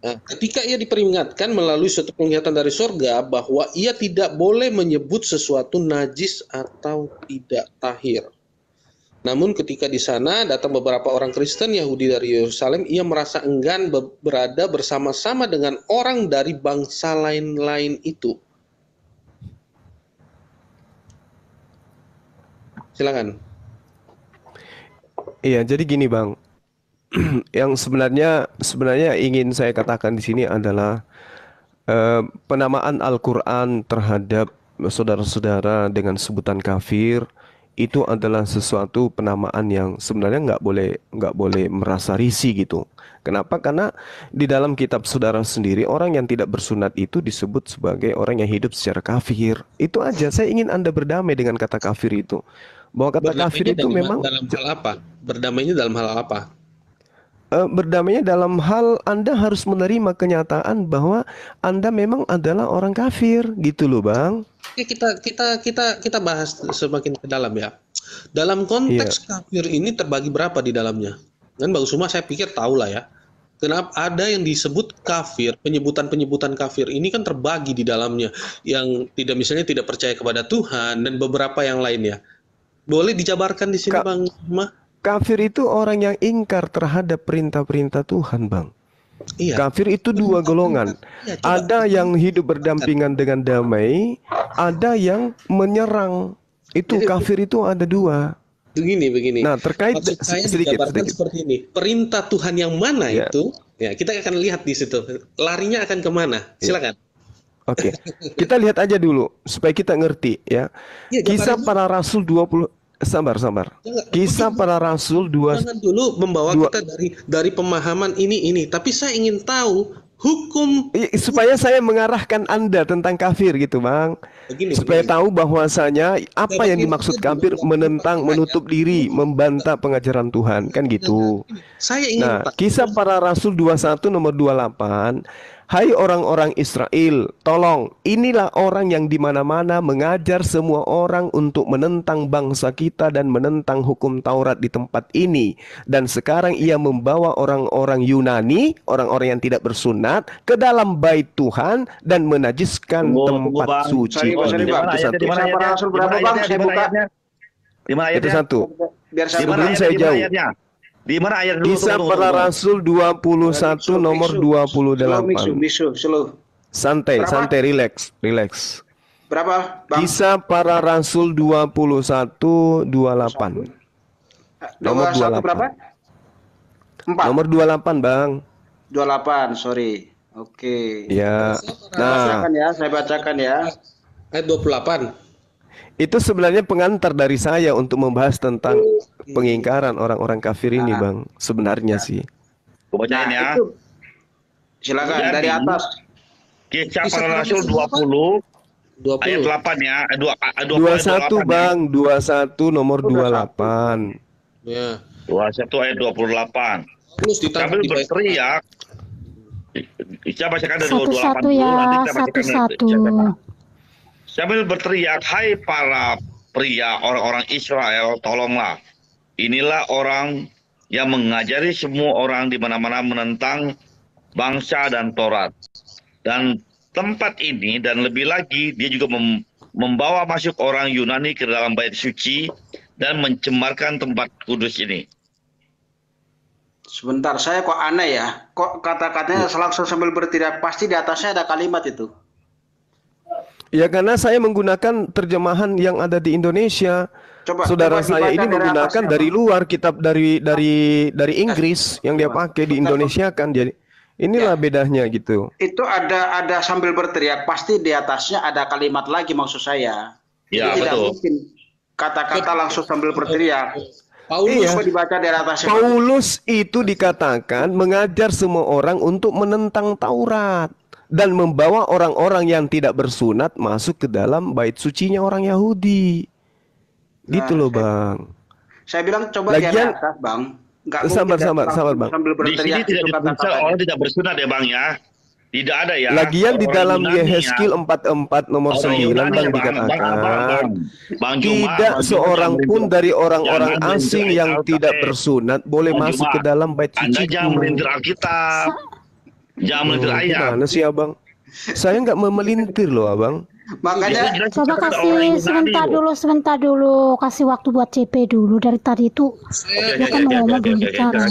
Nah, ketika ia diperingatkan melalui suatu penglihatan dari surga bahwa ia tidak boleh menyebut sesuatu najis atau tidak tahir. Namun ketika di sana datang beberapa orang Kristen Yahudi dari Yerusalem, ia merasa enggan berada bersama-sama dengan orang dari bangsa lain-lain itu. Silakan. Iya, jadi gini Bang. Yang sebenarnya ingin saya katakan di sini adalah penamaan Al-Quran terhadap saudara-saudara dengan sebutan kafir itu adalah sesuatu penamaan yang sebenarnya nggak boleh merasa risih gitu. Kenapa? Karena di dalam kitab saudara sendiri orang yang tidak bersunat itu disebut sebagai orang yang hidup secara kafir. Itu aja. Saya ingin Anda berdamai dengan kata kafir itu. Bahwa kata kafir itu memang dalam hal apa? Berdamainya dalam hal apa? Berdamainya dalam hal Anda harus menerima kenyataan bahwa Anda memang adalah orang kafir, gitu loh Bang. Kita bahas semakin ke dalam ya. Dalam konteks kafir ini terbagi berapa di dalamnya? Kan Bang Usuma saya pikir tahu lah ya. Kenapa ada yang disebut kafir, penyebutan kafir ini kan terbagi di dalamnya. Yang misalnya tidak percaya kepada Tuhan dan beberapa yang lainnya. Boleh dijabarkan di sini Bang Usuma? Kafir itu orang yang ingkar terhadap perintah-perintah Tuhan, Bang. Iya. Kafir itu dua golongan. Ada yang hidup berdampingan dengan damai, ada yang menyerang. Itu kafir itu ada dua. Begini. Nah, terkait sedikit seperti ini. Perintah Tuhan yang mana itu? Ya, kita akan lihat di situ. Larinya akan kemana? Silakan. Oke. Kita lihat aja dulu supaya kita ngerti ya. Kisah Para Rasul 20. Sabar. Kisah Para Rasul 2. Jangan dulu membawa kita dari pemahaman ini. Tapi saya ingin tahu hukum supaya saya mengarahkan Anda tentang kafir gitu, Bang. Supaya tahu bahwasanya apa yang dimaksud kafir, menentang, menutup diri, membantah pengajaran Tuhan, kan gitu. Saya ingin Kisah Para Rasul 21 nomor 28. Hai orang-orang Israel, tolong, inilah orang yang di mana-mana mengajar semua orang untuk menentang bangsa kita dan menentang hukum Taurat di tempat ini. Dan sekarang ia membawa orang-orang Yunani, orang-orang yang tidak bersunat, ke dalam bait Tuhan dan menajiskan tempat suci. Itu satu. Sebelum saya jauh. Di mana ayat dulu? Kisah Para Rasul 21 nomor 28. Santai, relax. Berapa, Bang? Kisah Para Rasul 21 28. Nomor 28. Berapa? 4. Nomor 28, Bang. 28, sorry. Oke. Ya. Nah, saya bacakan ya. Ayat 28. Itu sebenarnya pengantar dari saya untuk membahas tentang pengingkaran orang-orang kafir ini, Bang. Sebenarnya sih. Bacain ya. Itu. Silakan Jadi, dari atas. Kisah Para Rasul 20 ayat 8 ya. 21, Bang. 21 nomor 28. Ya. 21 ayat 28. Sambil berteriak. Saya bacakan dari 28 dulu, nanti kita bacakan satu-satu. Sambil berteriak, hai para pria orang-orang Israel, tolonglah. Inilah orang yang mengajari semua orang di mana-mana menentang bangsa dan Taurat. Dan tempat ini dan lebih lagi dia juga membawa masuk orang Yunani ke dalam bait suci dan mencemarkan tempat kudus ini. Sebentar, saya kok aneh ya. Kok kata-katanya langsung sambil berteriak, pasti di atasnya ada kalimat itu. Ya karena saya menggunakan terjemahan yang ada di Indonesia. Saudara saya ini menggunakan dari luar kitab dari Inggris yang dia pakai di Indonesia kan. Jadi inilah bedanya gitu. Itu ada sambil berteriak, pasti di atasnya ada kalimat lagi maksud saya. Ya, Jadi betul. tidak mungkin kata-kata langsung sambil berteriak. Paulus dibaca dari atasnya. Paulus itu dikatakan mengajar semua orang untuk menentang Taurat dan membawa orang-orang yang tidak bersunat masuk ke dalam bait sucinya orang Yahudi. Gitu loh, Bang. Saya bilang coba di atas, Bang. Sabar, Bang. Di sini tidak dituliskan orang tidak bersunat ya, Bang ya. Tidak ada ya. Lagian di dalam Yehezkiel 44 nomor 9 Bang dikatakan tidak seorang pun dari orang-orang asing yang tidak bersunat boleh masuk ke dalam bait suci. Anda jangan melintir Alkitab. Jangan melintir ayat. Gimana sih, Abang? Saya nggak memelintir loh, Abang. Makanya coba kasih sebentar dulu, kasih waktu buat CP dulu. Dari tadi itu dia kan mau ngomong belum bicara.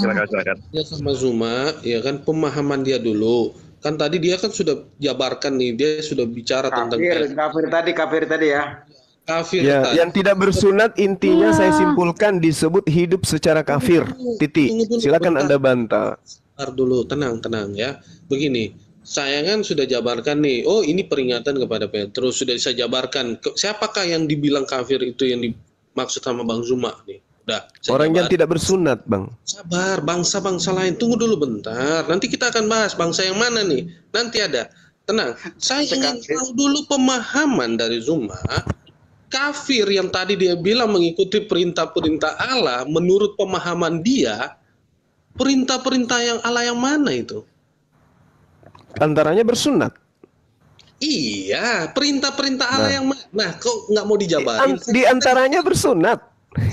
Ya sama Zuma, ya kan pemahaman dia dulu. Kan tadi dia kan sudah jabarkan nih, dia sudah bicara tentang kafir tadi ya. Kafir ya, tadi. yang tidak bersunat intinya saya simpulkan disebut hidup secara kafir. Titik. Silakan Anda bantah. Bentar dulu, tenang ya. Begini, saya kan sudah jabarkan nih. Oh, ini peringatan kepada Petrus, sudah saya jabarkan. Siapakah yang dibilang kafir itu yang dimaksud sama Bang Zuma nih? Orang yang tidak bersunat, Bang. Sabar, bangsa-bangsa lain. Tunggu dulu bentar. Nanti kita akan bahas bangsa yang mana nih. Nanti ada. Tenang. Saya ingin tahu dulu pemahaman dari Zuma. Kafir yang tadi dia bilang mengikuti perintah-perintah Allah, menurut pemahaman dia, perintah-perintah yang Allah yang mana itu? Antaranya bersunat. Iya, perintah-perintah Allah yang mana? Nah, kok nggak mau dijabarin? Di antaranya bersunat.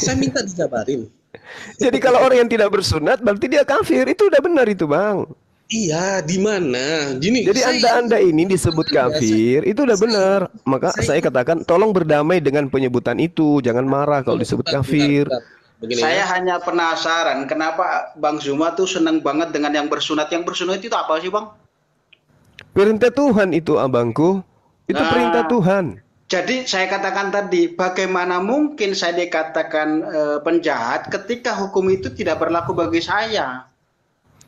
Saya minta dijabarin. Jadi kalau orang yang tidak bersunat berarti dia kafir. Itu udah benar itu, Bang. Iya, di mana? Jadi Anda ini disebut kafir, itu udah benar. Maka saya katakan tolong berdamai dengan penyebutan itu, jangan marah kalau disebut kafir. Saya hanya penasaran kenapa Bang Zuma tuh senang banget dengan yang bersunat. Yang bersunat itu apa sih, Bang? Perintah Tuhan itu, abangku. Itu perintah Tuhan. Jadi saya katakan tadi, bagaimana mungkin saya dikatakan penjahat ketika hukum itu tidak berlaku bagi saya?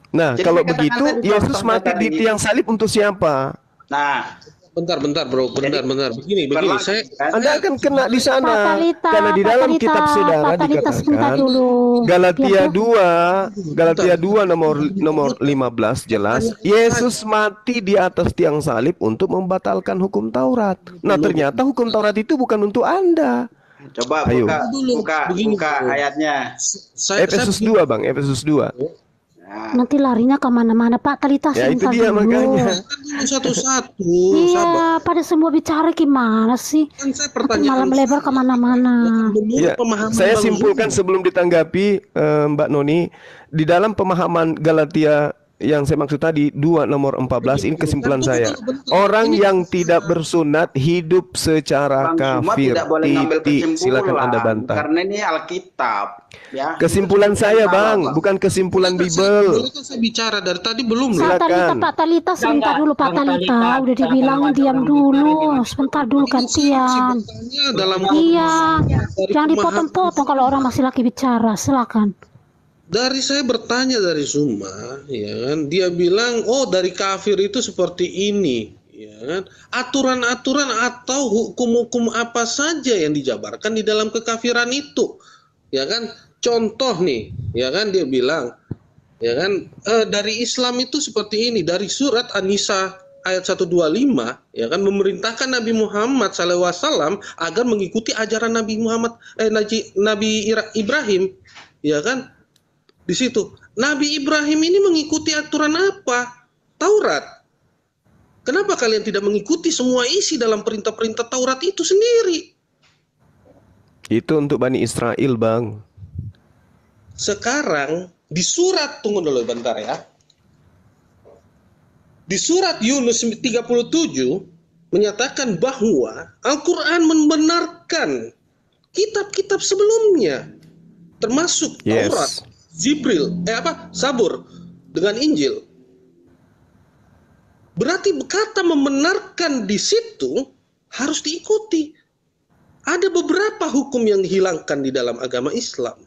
Nah, jadi kalau begitu Yesus mati di tiang salib untuk siapa? Nah, bentar bro, bentar. Begini, Anda akan kena di sana. Karena di dalam kitab saudara dikatakan Galatia 2 nomor 15 jelas Yesus mati di atas tiang salib untuk membatalkan hukum Taurat. Nah, ternyata hukum Taurat itu bukan untuk Anda. Coba buka ayatnya. Efesus 2, Bang, Efesus 2. Nanti larinya kemana-mana, Pak Talita. Ya itu dia dulu. Makanya. Satu-satu. Iya, pada semua bicara gimana sih? Kan saya pertanyaan malah melebar kemana-mana. Ya, saya simpulkan sebelum ditanggapi Mbak Noni, di dalam pemahaman Galatia yang saya maksud tadi 2 nomor 14 ini kesimpulan saya. Orang yang tidak bersunat hidup secara kafir. Silakan Anda bantah. Karena ini Alkitab, ya. Kesimpulan saya, Bang, bukan kesimpulan Bibel. Boleh saya bicara dari tadi belum? Silakan. Pak Talita, sebentar dulu Pak Talita. Udah dibilangin diam dulu. Sebentar dulu gantian. Iya, jangan dipotong-potong kalau orang masih lagi bicara. Silakan. Dari saya bertanya dari Zuma, ya kan, dia bilang, oh dari kafir itu seperti ini, ya kan, aturan-aturan atau hukum-hukum apa saja yang dijabarkan di dalam kekafiran itu, ya kan, contoh nih, ya kan, dia bilang, ya kan, dari Islam itu seperti ini, dari surat An-Nisa ayat 125, ya kan, memerintahkan Nabi Muhammad SAW agar mengikuti ajaran Nabi Ibrahim, ya kan. Di situ, Nabi Ibrahim ini mengikuti aturan apa? Taurat. Kenapa kalian tidak mengikuti semua isi dalam perintah-perintah Taurat itu sendiri? Itu untuk Bani Israel, Bang. Sekarang, di surat, tunggu dulu bentar ya. Di surat Yunus 37, menyatakan bahwa Al-Quran membenarkan kitab-kitab sebelumnya. Termasuk Taurat. Jibril, Zabur dengan Injil. Berarti kata membenarkan di situ harus diikuti. Ada beberapa hukum yang dihilangkan di dalam agama Islam.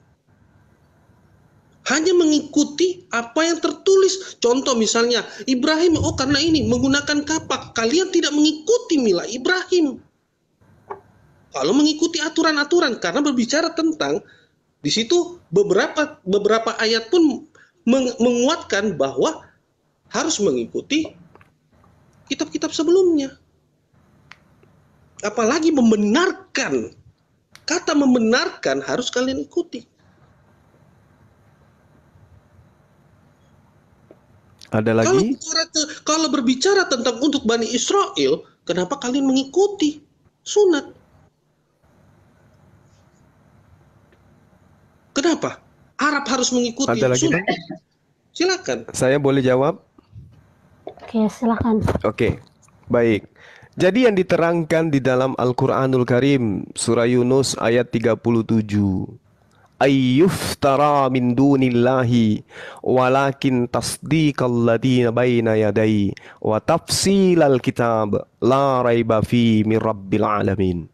Hanya mengikuti apa yang tertulis. Contoh misalnya, Ibrahim, karena ini menggunakan kapak. Kalian tidak mengikuti milah Ibrahim. Kalau mengikuti aturan-aturan, karena berbicara tentang di situ beberapa ayat pun menguatkan bahwa harus mengikuti kitab-kitab sebelumnya. Apalagi membenarkan. Kata membenarkan harus kalian ikuti. Ada lagi? Kalau berbicara tentang untuk Bani Israel, kenapa kalian mengikuti sunat? Kenapa? Arab harus mengikuti. Ada lagi, Bang? Silakan. Saya boleh jawab? Oke, silakan. Oke, baik. Jadi yang diterangkan di dalam Al-Quranul Karim, surah Yunus ayat 37. Ayyuftara min dunillahi walakin tasdiqal ladina baina yadai wa tafsilal kitab la raiba fi min rabbil alamin.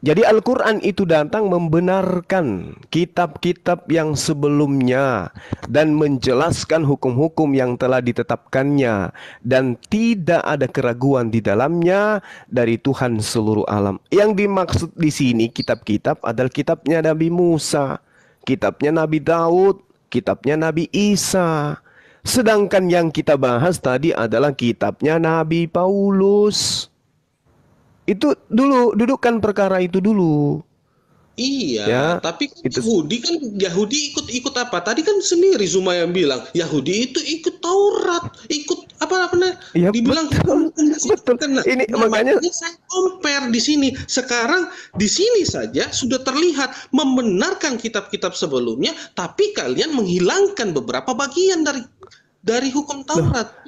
Jadi Al-Quran itu datang membenarkan kitab-kitab yang sebelumnya dan menjelaskan hukum-hukum yang telah ditetapkannya dan tidak ada keraguan di dalamnya dari Tuhan seluruh alam. Yang dimaksud di sini kitab-kitab adalah kitabnya Nabi Musa, kitabnya Nabi Daud, kitabnya Nabi Isa. Sedangkan yang kita bahas tadi adalah kitabnya Nabi Paulus. Itu dulu, dudukkan perkara itu dulu. Iya, ya, tapi kan Yahudi ikut apa? Tadi kan sendiri Zuma yang bilang Yahudi itu ikut Taurat, ikut apa namanya? Ya, dibilang betul. Ini makanya saya compare di sini. Sekarang di sini saja sudah terlihat membenarkan kitab-kitab sebelumnya, tapi kalian menghilangkan beberapa bagian dari hukum Taurat.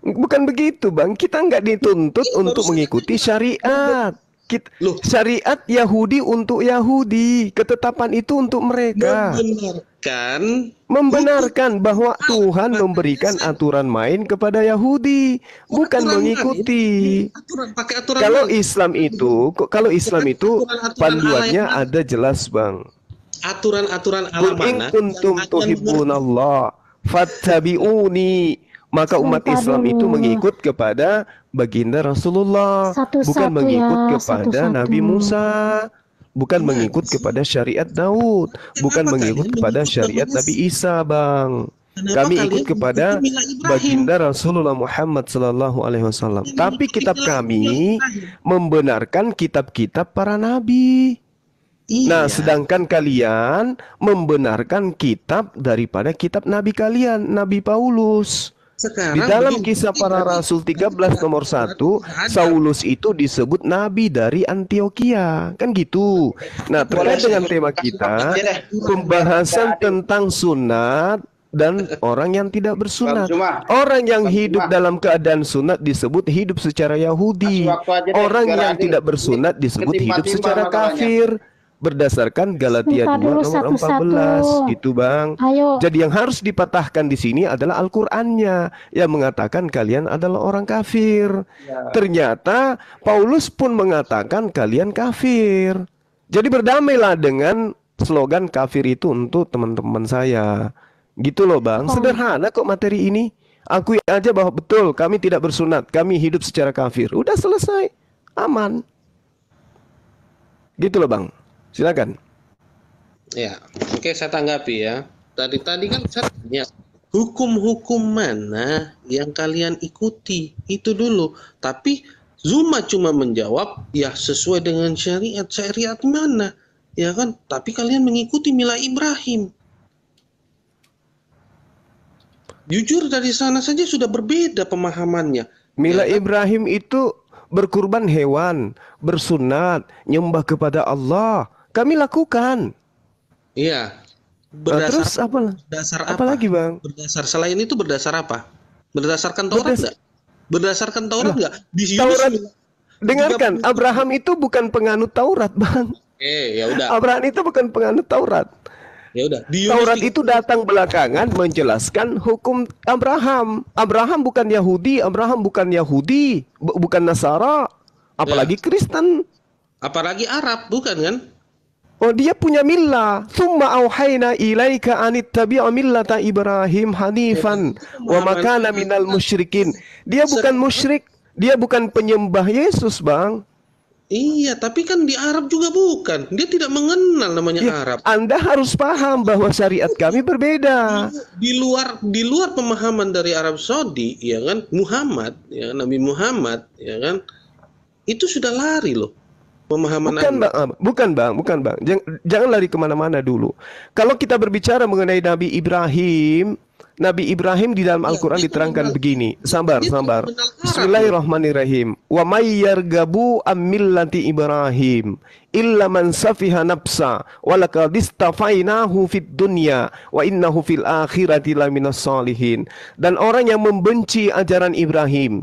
Bukan begitu, Bang. Kita nggak dituntut untuk mengikuti syariat. Syariat Yahudi untuk Yahudi. Ketetapan itu untuk mereka. Membenarkan bahwa Tuhan memberikan aturan main kepada Yahudi, bukan mengikuti. Kalau Islam itu panduannya ada jelas, Bang. Aturan-aturan ala mana? Kuntum tuhibbunallah fattabi'uni. Maka umat Islam itu mengikut kepada baginda Rasulullah, bukan mengikut kepada Nabi Musa, bukan mengikut kepada syariat Daud, bukan mengikut kepada syariat Nabi Isa, Bang. Kami ikut kepada baginda Rasulullah Muhammad SAW. Tapi kitab kami membenarkan kitab-kitab para nabi. Nah, sedangkan kalian membenarkan kitab daripada kitab Nabi kalian, Nabi Paulus. Sekarang, di dalam Kisah Para Rasul 13 nomor 1, Saulus itu disebut Nabi dari Antioquia. Kan gitu. Nah, terkait dengan tema kita, pembahasan tentang sunat dan orang yang tidak bersunat. Orang yang hidup dalam keadaan sunat disebut hidup secara Yahudi. Orang yang tidak bersunat disebut hidup secara kafir. Berdasarkan Galatia 2 nomor 14 gitu Bang. Ayo. Jadi yang harus dipatahkan di sini adalah Al-Qur'annya yang mengatakan kalian adalah orang kafir. Ternyata Paulus pun mengatakan kalian kafir. Jadi berdamailah dengan slogan kafir itu untuk teman-teman saya. Gitu loh Bang. Sederhana kok materi ini. Akui aja bahwa betul kami tidak bersunat, kami hidup secara kafir. Udah selesai. Aman. Gitu loh Bang. Silakan. Ya, oke saya tanggapi ya. Tadi kan saya tanya, hukum-hukum mana yang kalian ikuti? Itu dulu. Tapi Zuma cuma menjawab, ya sesuai dengan syariat. Syariat mana? Ya kan? Tapi kalian mengikuti Mila Ibrahim. Jujur dari sana saja sudah berbeda pemahamannya. Mila Ibrahim itu berkurban hewan, bersunat, nyembah kepada Allah. Kami lakukan. Iya. Terus apa? Berdasar apa lagi Bang? Berdasar selain itu berdasar apa? Berdasarkan Taurat nggak? Berdasarkan Taurat nggak? Taurat. Dengarkan, Abraham itu bukan penganut Taurat Bang. Ya udah. Abraham itu bukan penganut Taurat. Ya udah. Taurat itu datang belakangan menjelaskan hukum Abraham. Abraham bukan Yahudi, bukan Nasara, apalagi Kristen, apalagi Arab, bukan kan? Oh, dia punya millah. Tsumma auhayna ilaika anittabi'a millata Ibrahim hanifan wa ma kana minal musyrikin. Dia bukan musyrik, dia bukan penyembah Yesus, Bang. Iya, tapi kan di Arab juga bukan. Dia tidak mengenal namanya Arab. Anda harus paham bahwa syariat kami berbeda. Di luar pemahaman dari Arab Saudi, ya kan, Muhammad, ya Nabi Muhammad, ya kan, itu sudah lari loh pemahaman. Bukan bang. Jangan lari kemana-mana dulu. Kalau kita berbicara mengenai Nabi Ibrahim di dalam Al-Quran diterangkan begini. Sabar. Bismillahirrahmanirrahim. Wa may yargabu am millati Ibrahim illa man safiha nafsa wa laqad istafainahu fid dunya wa innahu fil akhirati laminas salihin. Dan orang yang membenci ajaran Ibrahim,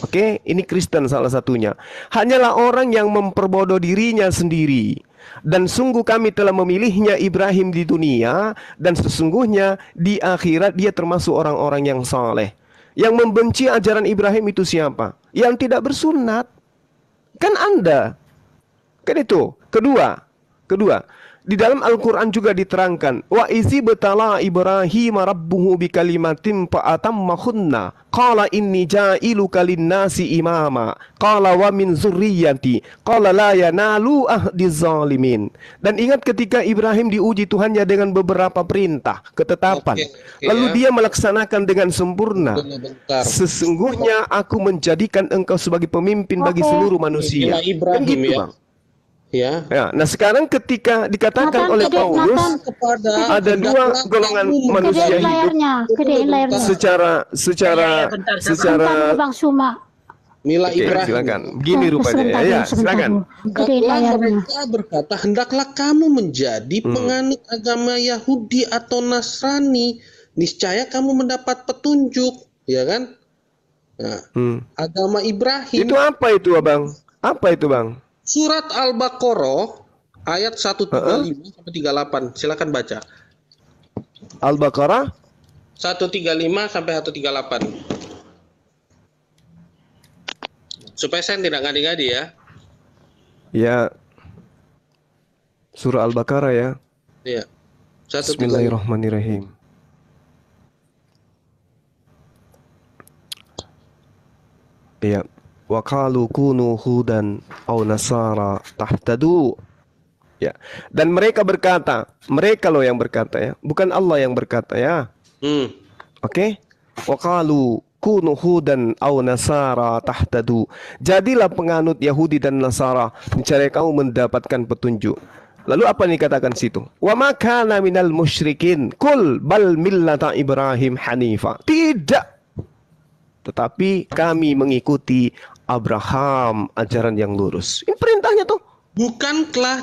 oke, ini Kristen salah satunya, hanyalah orang yang memperbodoh dirinya sendiri. Dan sungguh kami telah memilihnya Ibrahim di dunia, dan sesungguhnya di akhirat dia termasuk orang-orang yang saleh. Yang membenci ajaran Ibrahim itu siapa? Yang tidak bersunat. Kan Anda. Kan itu. Kedua, di dalam Al-Quran juga diterangkan, wa izi betala Ibrahim rabbuhu bikalimatin fa'atammahunna qala inni ja'iluka linnasi imama qala wa min zurriyyati qala la yanalu ahdiz zalimin. Dan ingat ketika Ibrahim diuji Tuhannya dengan beberapa perintah, ketetapan, lalu dia melaksanakan dengan sempurna. Sesungguhnya aku menjadikan engkau sebagai pemimpin bagi seluruh manusia. Kan gitu, Bang. Ya. Nah sekarang ketika dikatakan oleh Paulus ada dua golongan manusia hidup secara Bang Suma. Mila Ibrahim. Silakan. Begini rupanya ya. Silakan. Mereka berkata, hendaklah kamu menjadi penganut agama Yahudi atau Nasrani, niscaya kamu mendapat petunjuk, ya kan? Nah, agama Ibrahim. Itu apa itu, Abang? Apa itu, Bang? Surat Al-Baqarah ayat 135 sampai 38. Silakan baca. Al-Baqarah 135 sampai 138. Supaya saya tidak ngadi-ngadi ya. Ya. Surah Al-Baqarah ya. Iya. Bismillahirrahmanirrahim. Iya. Wa qalu kunu hudan aw nasara tahtadu. Ya. Dan mereka berkata, mereka loh yang berkata ya, bukan Allah yang berkata ya. Oke? Wa qalu kunu hudan aw nasara tahtadu. Jadilah penganut Yahudi dan Nasara, mencari kamu mendapatkan petunjuk. Lalu apa nih katakan situ? Wa makana minal musyrikin. Kul bal millata Ibrahim hanifa. Tidak. Tetapi kami mengikuti Abraham, ajaran yang lurus. Ini perintahnya tuh. Bukankah?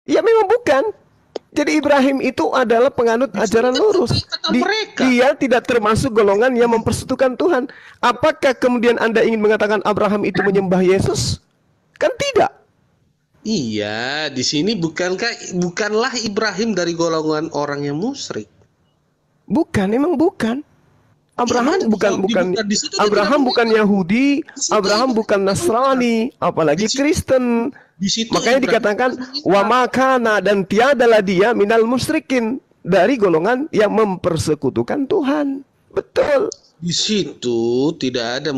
Ya memang bukan. Jadi Ibrahim itu adalah penganut ajaran lurus. Dia tidak termasuk golongan yang mempersekutukan Tuhan. Apakah kemudian Anda ingin mengatakan Abraham itu menyembah Yesus? Kan tidak. Iya, di sini bukanlah Ibrahim dari golongan orang yang musyrik. Bukan, emang bukan. Abraham Abraham bukan Yahudi, Abraham bukan Nasrani, apalagi Kristen. Makanya dikatakan wa makana, dan tiadalah dia minal musyrikin, dari golongan yang mempersekutukan Tuhan. Betul. Di situ tidak ada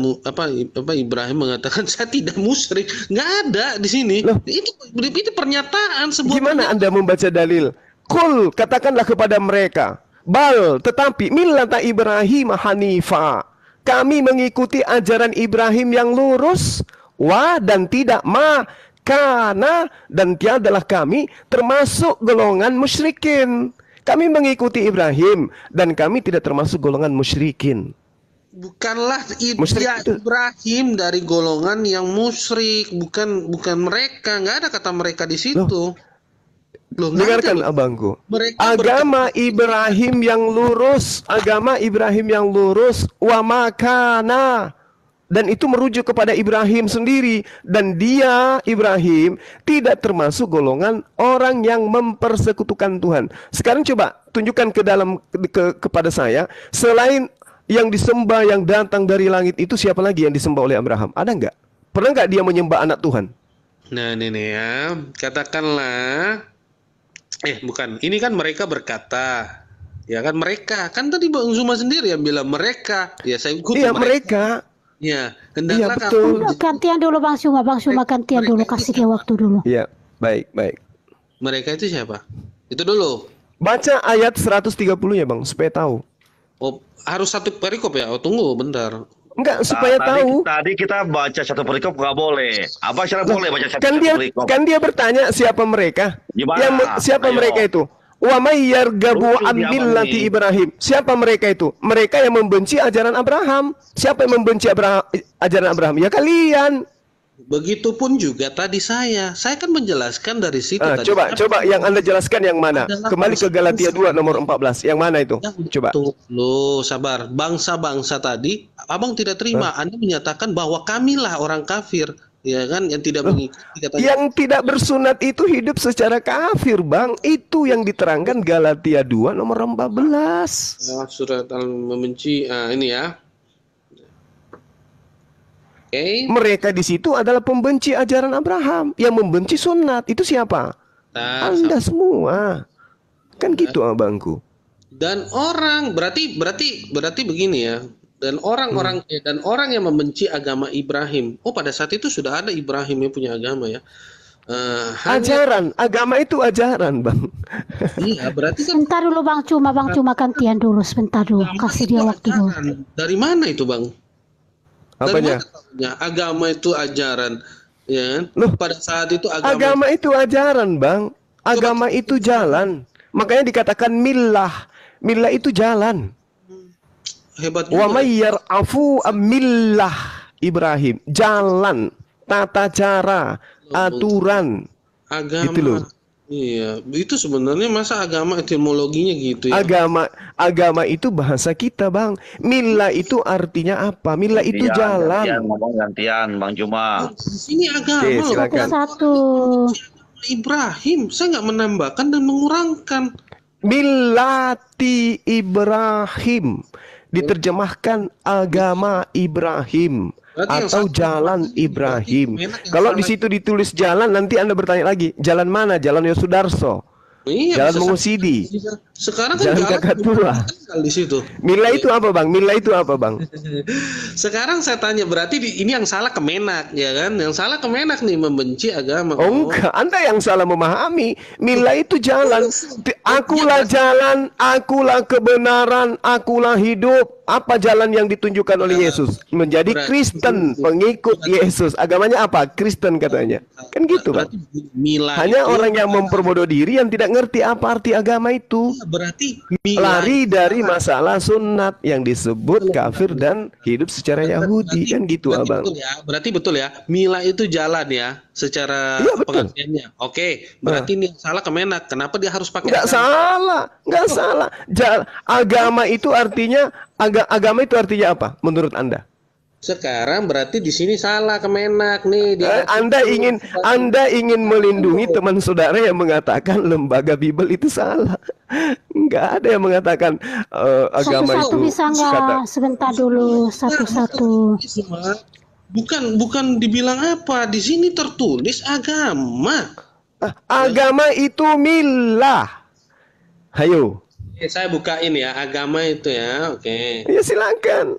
Ibrahim mengatakan saya tidak musyrik. Nggak ada di sini. Loh, itu pernyataan sebuah. Gimana Anda membaca dalil? Qul, katakanlah kepada mereka, bal, tetapi millata Ibrahim hanifa, kami mengikuti ajaran Ibrahim yang lurus, wa, dan tidak, ma, kana, dan tiadalah kami termasuk golongan musyrikin. Kami mengikuti Ibrahim dan kami tidak termasuk golongan musyrikin. Bukanlah Ibrahim dari golongan yang musyrik, bukan mereka, nggak ada kata mereka di situ. Loh, dengarkan abangku. Agama Ibrahim yang lurus, wa makana, dan itu merujuk kepada Ibrahim sendiri, dan dia Ibrahim tidak termasuk golongan orang yang mempersekutukan Tuhan. Sekarang coba tunjukkan kepada saya, selain yang disembah yang datang dari langit itu, siapa lagi yang disembah oleh Abraham? Ada nggak? Pernah nggak dia menyembah anak Tuhan? Nah, ini ya, katakanlah, bukan, ini kan mereka berkata, ya kan, mereka kan tadi Bang Zuma sendiri yang bilang mereka, ya saya ikuti. Iya, mereka. Ya, iya, betul. Gantian dulu Bang Zuma gantian dulu, kasih dia waktu dulu. Iya, baik. Mereka itu siapa? Itu dulu. Baca ayat 130 ya Bang, supaya tahu. Oh, harus satu perikop ya? Oh, tunggu bentar. Enggak, supaya tahu. Tadi kita baca satu perikop nggak boleh. Apa syarat boleh baca satu perikop? Kan dia bertanya siapa mereka? Siapa mereka itu? Wa may yargabu an millati Ibrahim. Siapa mereka itu? Mereka yang membenci ajaran Abraham. Siapa yang membenci ajaran Abraham? Ya kalian. Begitupun juga tadi saya kan menjelaskan dari situ. Coba yang Anda jelaskan yang mana? Kembali ke Galatia 2 nomor 14. Yang mana itu? Coba. Tunggu, sabar. Bangsa-bangsa tadi, Abang tidak terima. Anda menyatakan bahwa kamilah orang kafir, ya kan, yang tidak mengikuti katanya. Yang tidak bersunat itu hidup secara kafir, Bang. Itu yang diterangkan Galatia 2 nomor 14. Surat membenci, ini ya. Mereka di situ adalah pembenci ajaran Abraham, yang membenci sunat. Itu siapa? Anda semua. Kan gitu abangku. Dan orang berarti begini ya. Dan orang yang membenci agama Ibrahim. Oh, pada saat itu sudah ada Ibrahim yang punya agama ya. Agama itu ajaran, Bang. Iya, berarti kan. Sebentar dulu Bang Cuma gantian dulu, sebentar dulu. Kasih dia waktu dulu. Dari mana itu, Bang? Apanya? Agama itu ajaran, ya. Loh, pada saat itu agama itu ajaran, Bang. Agama itu jalan. Makanya dikatakan millah. Millah itu jalan. Hebat juga. Wa may yar'afu millah Ibrahim. Jalan, tata cara, aturan. Agama. Gitu loh. Iya, itu sebenarnya masa agama etimologinya gitu ya. Agama itu bahasa kita, Bang. Milla itu artinya apa? Milla itu jalan. Gantian, Bang Juma. Di sini agama. Oke, silakan. Satu. Ibrahim, saya nggak menambahkan dan mengurangkan. Millati Ibrahim diterjemahkan agama Ibrahim. Atau jalan Ibrahim. Kalau di situ ditulis jalan, nanti Anda bertanya lagi, jalan mana? Jalan Yosudarso, iya, jalan Mengusidi, Sekarang kan jalan kakak tua di situ. Mila itu apa bang? Mila itu apa bang? Sekarang saya tanya, berarti ini yang salah Kemenak, ya kan? Yang salah Kemenak nih, membenci agama. Oh enggak, Anda yang salah memahami. Mila itu jalan. Akulah jalan, akulah kebenaran, akulah hidup. Apa jalan yang ditunjukkan oleh Yesus? Menjadi Kristen, pengikut Yesus. Agamanya apa? Kristen katanya. Kan gitu bang. Hanya orang yang memperbodoh diri yang tidak ngerti apa arti agama itu. Berarti lari dari masalah sunat yang disebut kafir dan hidup secara Yahudi. Kan gitu abang. Berarti betul ya. Mila itu jalan ya secara pengertiannya. Oke, berarti ini salah Kemenak. Kenapa dia harus pakai? Nggak salah, nggak salah. Agama itu artinya agama itu artinya apa menurut Anda? Sekarang berarti di sini salah Kemenak nih. Anda ingin melindungi teman saudara yang mengatakan lembaga Bible itu salah. Nggak ada yang mengatakan agama satu-satu itu. Bisa nggak? Sebentar dulu, satu-satu. Bukan dibilang apa? Di sini tertulis agama. Agama itu milah. Hayo. Saya bukain ya agama itu ya. Oke. Ya silakan.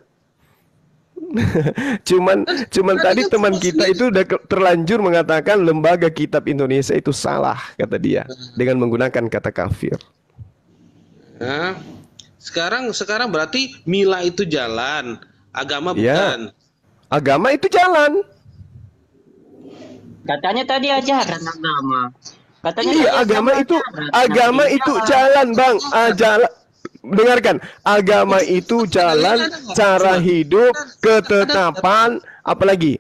cuman tadi teman kita itu udah terlanjur mengatakan lembaga kitab Indonesia itu salah kata dia dengan menggunakan kata kafir. Nah, sekarang berarti mila itu jalan, agama bukan. Agama itu jalan. Katanya tadi ajaran agama. Katanya iya, agama itu jalan, Bang. Jalan. Dengarkan, agama itu jalan, cara hidup, ketetapan, apalagi?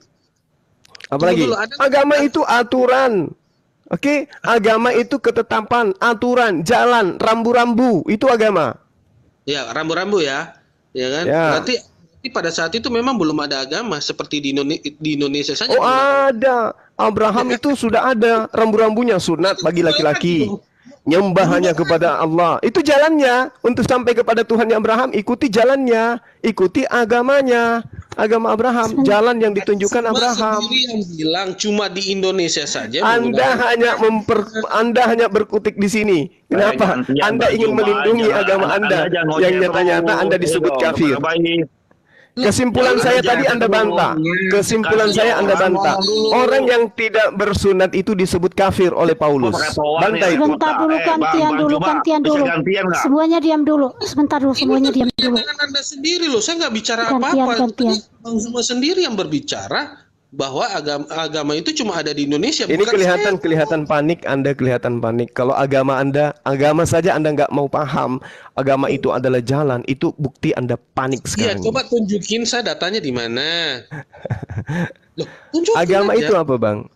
Agama itu aturan. Oke, agama itu ketetapan, aturan, jalan, rambu-rambu, itu agama. Ya, rambu-rambu ya. Ya kan? Ya. Berarti pada saat itu memang belum ada agama seperti di Indonesia saja. Oh, ada. Abraham itu sudah ada rambu-rambunya, sunat bagi laki-laki. Nyembah hanya kepada Allah. Itu jalannya. Untuk sampai kepada Tuhan yang Abraham, ikuti jalannya. Ikuti agamanya. Agama Abraham. Jalan yang ditunjukkan Abraham. Yang bilang cuma di Indonesia saja. Anda hanya berkutik di sini. Kenapa? Anda ingin melindungi agama Anda. Yang nyata-nyata Anda disebut kafir. Kesimpulan saya tadi Anda bantah. Orang yang tidak bersunat itu disebut kafir oleh Paulus. Bantai. Sebentar dulu, gantian dulu. Semuanya diam dulu. Sebentar dulu, semuanya diam dulu. Anda sendiri loh, saya nggak bicara apa-apa. Bang Zuma sendiri yang berbicara bahwa agama itu cuma ada di Indonesia. Ini kelihatan panik. Anda kelihatan panik. Kalau agama saja Anda nggak mau paham. Agama itu adalah jalan. Itu bukti Anda panik sekarang. Iya, coba tunjukin saya datanya di mana. Loh, agama aja. Itu apa, Bang?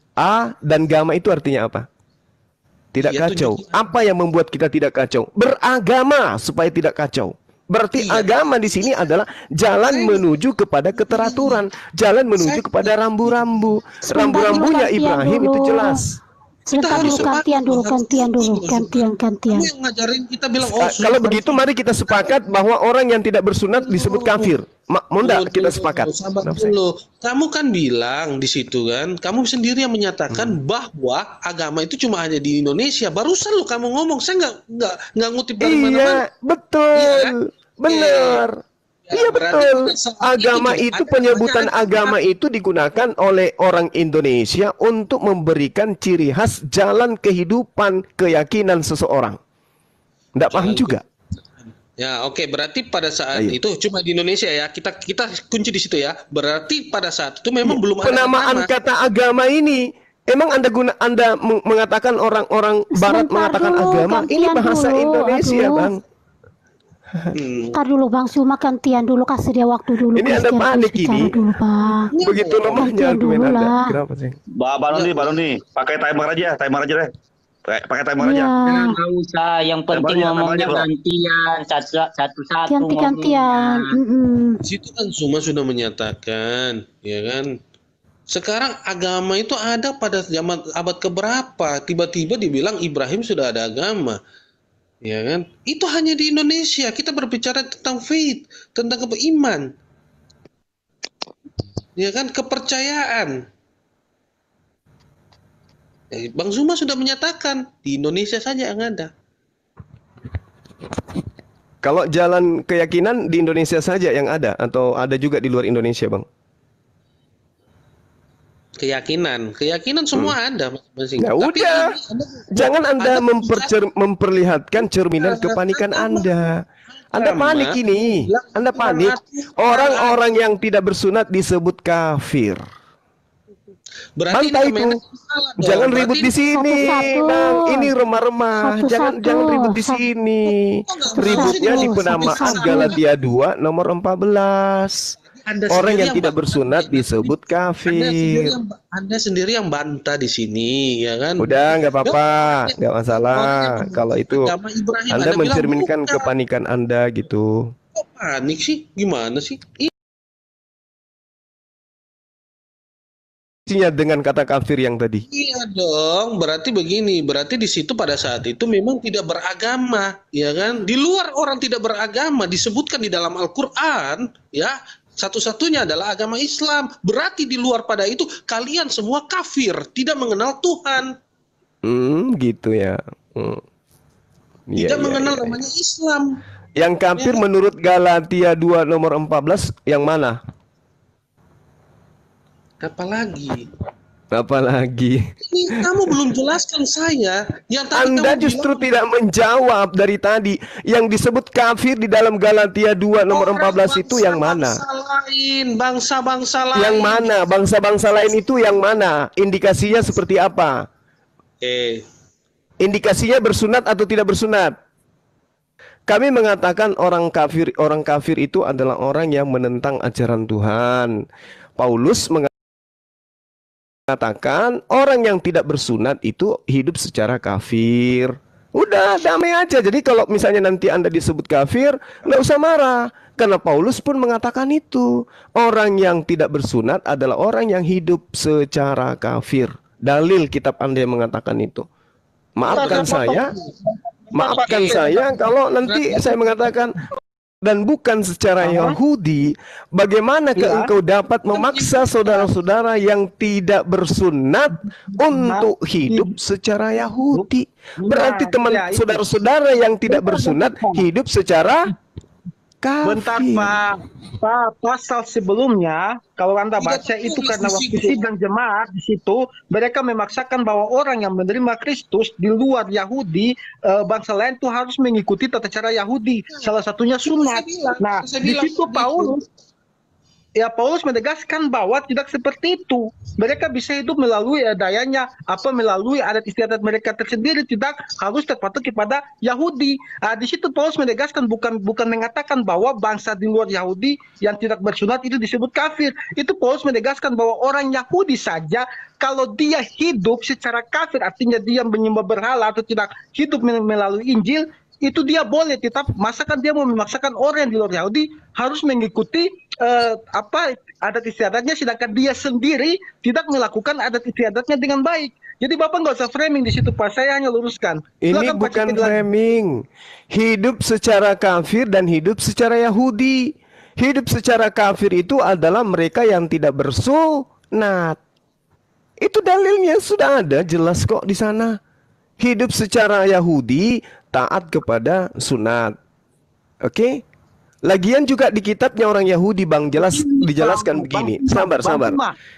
Dan gama itu artinya apa? Tidak kacau. Apa yang membuat kita tidak kacau? Beragama supaya tidak kacau. Berarti agama di sini adalah jalan menuju kepada keteraturan, jalan menuju kepada rambu-rambu. Rambu-rambunya Ibrahim itu jelas. Sebentar dulu, gantian dulu. Ngajarin kita bilang, kalau begitu mari kita sepakat bahwa orang yang tidak bersunat disebut kafir. Kita sepakat. Kamu kan bilang di situ kan, kamu sendiri yang menyatakan bahwa agama itu cuma hanya di Indonesia. Barusan lo kamu ngomong, saya nggak ngutip dari mana-mana. Iya, betul. Iya, kan? Benar. Iya betul. Agama itu, penyebutan agama itu digunakan oleh orang Indonesia untuk memberikan ciri khas jalan kehidupan, keyakinan seseorang. Nggak paham juga. Ya, oke. Berarti pada saat itu cuma di Indonesia ya. Kita kunci di situ ya. Berarti pada saat itu memang belum ada penamaan kata agama ini. Emang Anda mengatakan orang-orang Barat mengatakan agama. Ini bahasa Indonesia, Bang. Ntar dulu Bang Zuma, gantian dulu, kasih dia waktu dulu. Ini Anda panik ini. Dulu, Bang. Begitu lemahnya argumen Anda. Kenapa sih? Baru nih, pakai timer aja deh. Pakai timer aja. Nggak usah, yang penting ngomongnya gantian, satu-satu. Gantian. Situ kan Zuma sudah menyatakan, ya kan? Sekarang agama itu ada pada zaman abad keberapa? Tiba-tiba dibilang Ibrahim sudah ada agama. Ya kan? Itu hanya di Indonesia. Kita berbicara tentang faith, tentang iman. Ya kan? Kepercayaan. Bang Zuma sudah menyatakan di Indonesia saja yang ada. Kalau jalan keyakinan di Indonesia saja yang ada atau ada juga di luar Indonesia, Bang? Keyakinan semua ada masing-masing. Ya udah, jangan Anda memperlihatkan cerminan kepanikan Anda. Anda panik ini, Anda panik. Orang-orang yang tidak bersunat disebut kafir. Berarti Bantah itu, jangan ribut di sini, Bang. Ini remah-remah, jangan ribut di sini. Ributnya di penamaan Galatia 2 nomor 14. Orang yang tidak bersunat disebut kafir. Anda sendiri yang bantah di sini, ya kan? Udah, nggak apa-apa, nggak masalah. Kalau itu Anda mencerminkan kepanikan Anda gitu. Kok panik sih? Gimana sih? Dengan kata kafir yang tadi. Iya dong, berarti begini, berarti di situ pada saat itu memang tidak beragama, ya kan? Di luar orang tidak beragama disebutkan di dalam Al-Qur'an, ya. Satu-satunya adalah agama Islam. Berarti di luar pada itu kalian semua kafir, tidak mengenal Tuhan. Gitu ya. Tidak mengenal namanya Islam. Yang kafir menurut Galatia 2 nomor 14 yang mana? Apalagi? Ini kamu belum jelaskan saya. Yang tadi Anda justru tidak menjawab dari tadi. Yang disebut kafir di dalam Galatia 2 nomor 14 itu yang mana? Bangsa-bangsa lain. Yang mana? Bangsa-bangsa lain itu yang mana? Indikasinya seperti apa? Indikasinya bersunat atau tidak bersunat? Kami mengatakan orang kafir itu adalah orang yang menentang ajaran Tuhan. Paulus mengatakan orang yang tidak bersunat itu hidup secara kafir. Udah, damai aja. Jadi kalau misalnya nanti Anda disebut kafir, nggak usah marah. Karena Paulus pun mengatakan itu. Orang yang tidak bersunat adalah orang yang hidup secara kafir. Dalil kitab Anda yang mengatakan itu. Maafkan saya kalau nanti saya mengatakan dan bukan secara Yahudi, bagaimana engkau dapat memaksa saudara-saudara yang tidak bersunat untuk hidup secara Yahudi? Berarti saudara-saudara yang tidak bersunat hidup secara kafir. Bentar Pak, pasal sebelumnya kalau Anda baca itu karena waktu sidang jemaat di situ mereka memaksakan bahwa orang yang menerima Kristus di luar Yahudi, bangsa lain itu harus mengikuti tata cara Yahudi. Salah satunya sunat. Nah, di situ Paulus menegaskan bahwa tidak seperti itu. Mereka bisa hidup melalui dayanya, melalui adat istiadat mereka tersendiri, tidak harus terpatok kepada Yahudi. Di situ Paulus menegaskan bukan mengatakan bahwa bangsa di luar Yahudi yang tidak bersunat itu disebut kafir. Itu Paulus menegaskan bahwa orang Yahudi saja kalau dia hidup secara kafir, artinya dia menyembah berhala atau tidak hidup melalui Injil, itu dia boleh tetap masakan dia mau memaksakan orang yang di luar Yahudi harus mengikuti adat istiadatnya, sedangkan dia sendiri tidak melakukan adat istiadatnya dengan baik. Jadi Bapak nggak usah framing di situ Pak, saya hanya luruskan. Ini bukan framing. Hidup secara kafir dan hidup secara Yahudi. Hidup secara kafir itu adalah mereka yang tidak bersunat. Itu dalilnya sudah ada jelas kok di sana. Hidup secara Yahudi taat kepada sunat. Oke? Lagian juga di kitabnya orang Yahudi Bang dijelaskan begini. Sabar.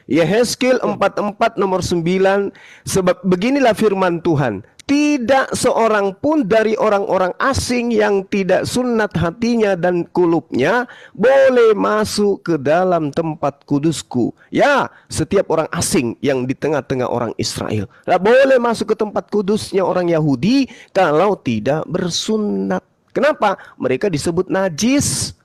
Yehezkiel 44 nomor 9, sebab beginilah firman Tuhan, tidak seorang pun dari orang-orang asing yang tidak sunat hatinya dan kulupnya boleh masuk ke dalam tempat kudusku. Ya, setiap orang asing yang di tengah-tengah orang Israel boleh masuk ke tempat kudusnya orang Yahudi kalau tidak bersunat. Kenapa? Mereka disebut najis.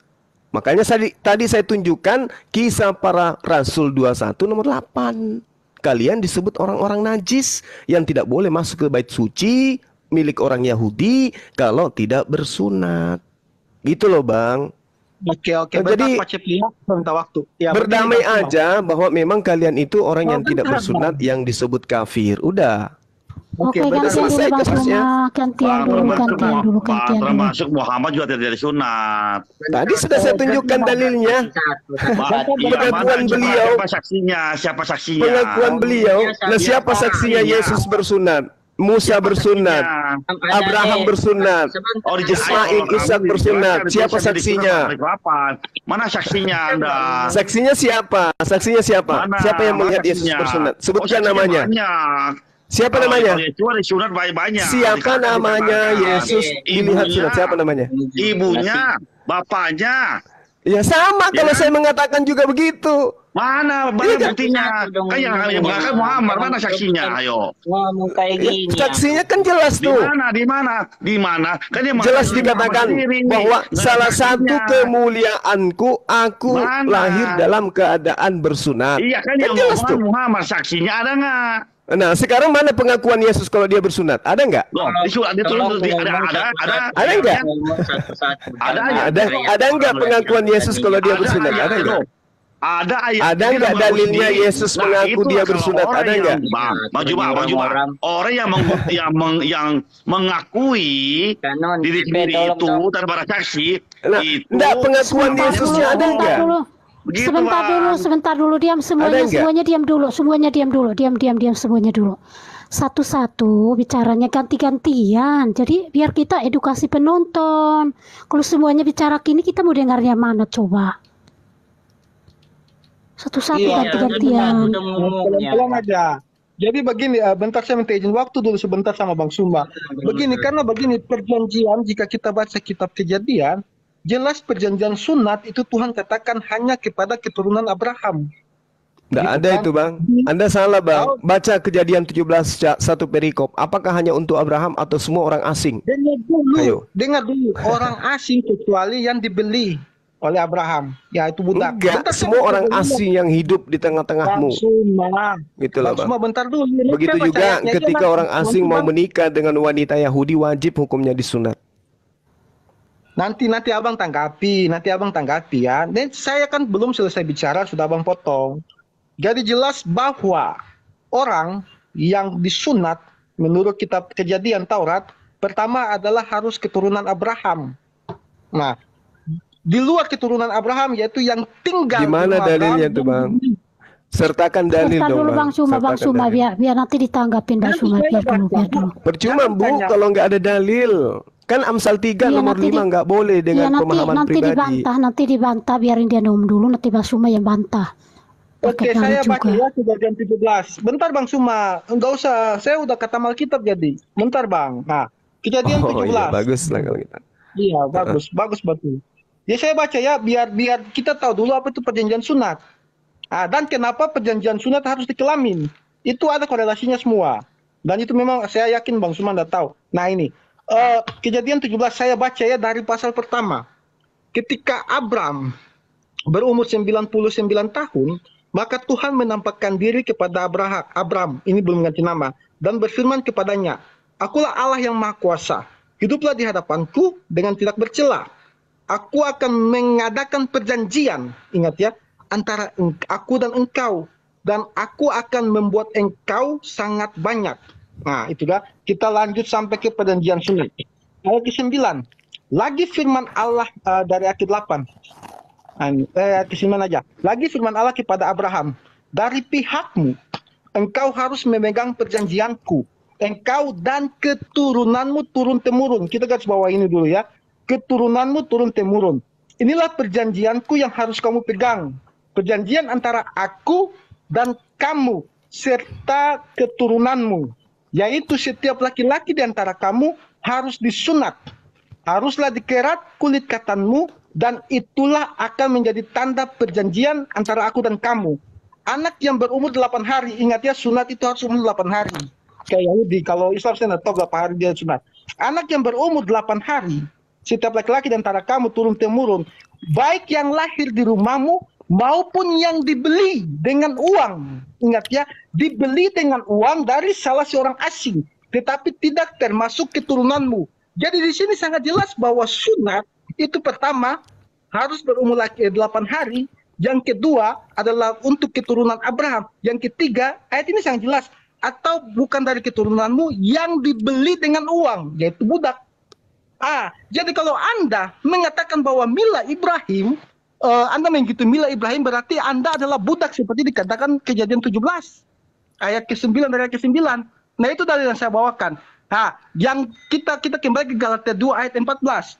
Makanya tadi saya tunjukkan Kisah Para Rasul 21 nomor 8. Kalian disebut orang-orang najis yang tidak boleh masuk ke bait suci milik orang Yahudi kalau tidak bersunat. Gitu loh Bang. Oke. Jadi waktu. Ya, berdamai aja bahwa memang kalian itu orang yang tidak bersunat yang disebut kafir. Udah. Oke, gantian dulu. Termasuk Muhammad juga tidak disunat. Tadi sudah saya tunjukkan dalilnya. Pengakuan beliau. Siapa saksinya? Pengakuan beliau. Nah, siapa saksinya Yesus bersunat? Musa bersunat, Abraham bersunat, Ismail, Ishak bersunat. Siapa saksinya? Mana saksinya Anda? Saksinya siapa? Saksinya siapa? Mana? Siapa yang melihat Yesus bersunat? Sebutkan namanya. Siapa namanya? Siapa namanya Yesus dilihat sunat? Siapa namanya? Ibunya, bapaknya. Ya sama kalau saya mengatakan juga begitu. Mana buktinya? Kan yang bahkan Muhammad, mana saksinya? Ayo. Ngomong kayak gini. Saksinya kan jelas tuh. Di mana? Kan dia jelas dikatakan bahwa salah satu kemuliaanku, aku lahir dalam keadaan bersunat. Iya kan yang jelas tuh. Muhammad saksinya ada nggak? Nah, sekarang mana pengakuan Yesus kalau dia bersunat? Ada nggak? Ada nggak? Ada nggak pengakuan Yesus kalau dia bersunat? Ada nggak? Ada nggak dalilnya Yesus mengaku dia bersunat? Ada nggak? Maju. Orang yang mengakui diri sendiri itu tanpa saksi. Enggak, pengakuan Yesusnya ada nggak? Begitu, sebentar dulu, diam semuanya diam dulu, semuanya dulu. Satu-satu bicaranya ganti-gantian. Jadi biar kita edukasi penonton. Kalau semuanya bicara gini, kita mau dengarnya mana coba? Satu-satu ganti-gantian. Pelan-pelan aja. Jadi begini, bentar saya minta izin waktu dulu sebentar sama Bang Sumba. Karena begini, perjanjian jika kita baca kitab Kejadian, jelas perjanjian sunat itu Tuhan katakan hanya kepada keturunan Abraham. Nggak ada itu Bang. Anda salah Bang. Baca Kejadian 17 1 perikop. Apakah hanya untuk Abraham atau semua orang asing? Dengar dulu. Orang asing kecuali yang dibeli oleh Abraham. Ya itu budak. Enggak, semua orang asing yang hidup di tengah-tengahmu. Gitulah Bang. Bentar dulu. Begitu juga ketika orang asing mau menikah dengan wanita Yahudi, wajib hukumnya disunat. Nanti abang tanggapi ya. Dan saya kan belum selesai bicara, sudah abang potong. Jadi jelas bahwa orang yang disunat menurut kitab Kejadian Taurat, pertama adalah harus keturunan Abraham. Nah, di luar keturunan Abraham yaitu yang tinggal. Gimana dalilnya tuh Bang? Sertakan dalil dong Bang Suma, biar nanti ditanggapin Bang Suma, biar dulu. Percuma Bu kalau nggak ada dalil. Kan Amsal 3 nomor 5 nggak boleh dengan pemahaman pribadi. Nanti dibantah, biarin dia nom dulu, nanti Bang Suma yang bantah. Oke, saya baca ya Kejadian 17. Bentar Bang Suma, enggak usah, saya udah kata Alkitab jadi. Bentar Bang. Nah, Kejadian 17. Iya, bagus lah kalau kita. Iya, bagus betul. Ya saya baca ya, biar kita tahu dulu apa itu perjanjian sunat. Dan kenapa perjanjian sunat harus dikelamin. Itu ada korelasinya semua. Dan itu memang saya yakin Bang Suma udah tahu. Nah ini, Kejadian 17 saya baca ya dari pasal pertama. Ketika Abram berumur 99 tahun, maka Tuhan menampakkan diri kepada Abram, ini belum ganti nama, dan berfirman kepadanya, "Akulah Allah yang Maha Kuasa. Hiduplah di hadapanku dengan tidak bercela. Aku akan mengadakan perjanjian," ingat ya, "antara aku dan engkau, dan aku akan membuat engkau sangat banyak." Nah, itulah kita lanjut sampai ke perjanjian sunat. Ayat ke-9. Lagi firman Allah dari ayat ke-8. Ayat ke-9 aja. Lagi firman Allah kepada Abraham, "Dari pihakmu engkau harus memegang perjanjianku. Engkau dan keturunanmu turun-temurun." Kita garis bawah ini dulu ya. Keturunanmu turun-temurun. Inilah perjanjianku yang harus kamu pegang. Perjanjian antara aku dan kamu serta keturunanmu. Yaitu setiap laki-laki di antara kamu harus disunat. Haruslah dikerat kulit katanmu, dan itulah akan menjadi tanda perjanjian antara aku dan kamu. Anak yang berumur 8 hari, ingat ya, sunat itu harus umur 8 hari. Kayak Yahudi, kalau Islam saya nggak tahu berapa hari dia sunat. Anak yang berumur 8 hari, setiap laki-laki di antara kamu turun-temurun, baik yang lahir di rumahmu maupun yang dibeli dengan uang. Ingat ya, dibeli dengan uang dari salah seorang asing, tetapi tidak termasuk keturunanmu. Jadi di sini sangat jelas bahwa sunat itu pertama harus berumur 8 hari, yang kedua adalah untuk keturunan Abraham, yang ketiga ayat ini sangat jelas, atau bukan dari keturunanmu yang dibeli dengan uang, yaitu budak. Jadi kalau Anda mengatakan bahwa Mila Ibrahim, Anda mengikuti Mila Ibrahim, berarti Anda adalah budak seperti dikatakan Kejadian 17 ayat ke-9 dari ayat ke-9. Nah, itu dalil yang saya bawakan. Nah, yang kita kembali ke Galatia 2 ayat 14.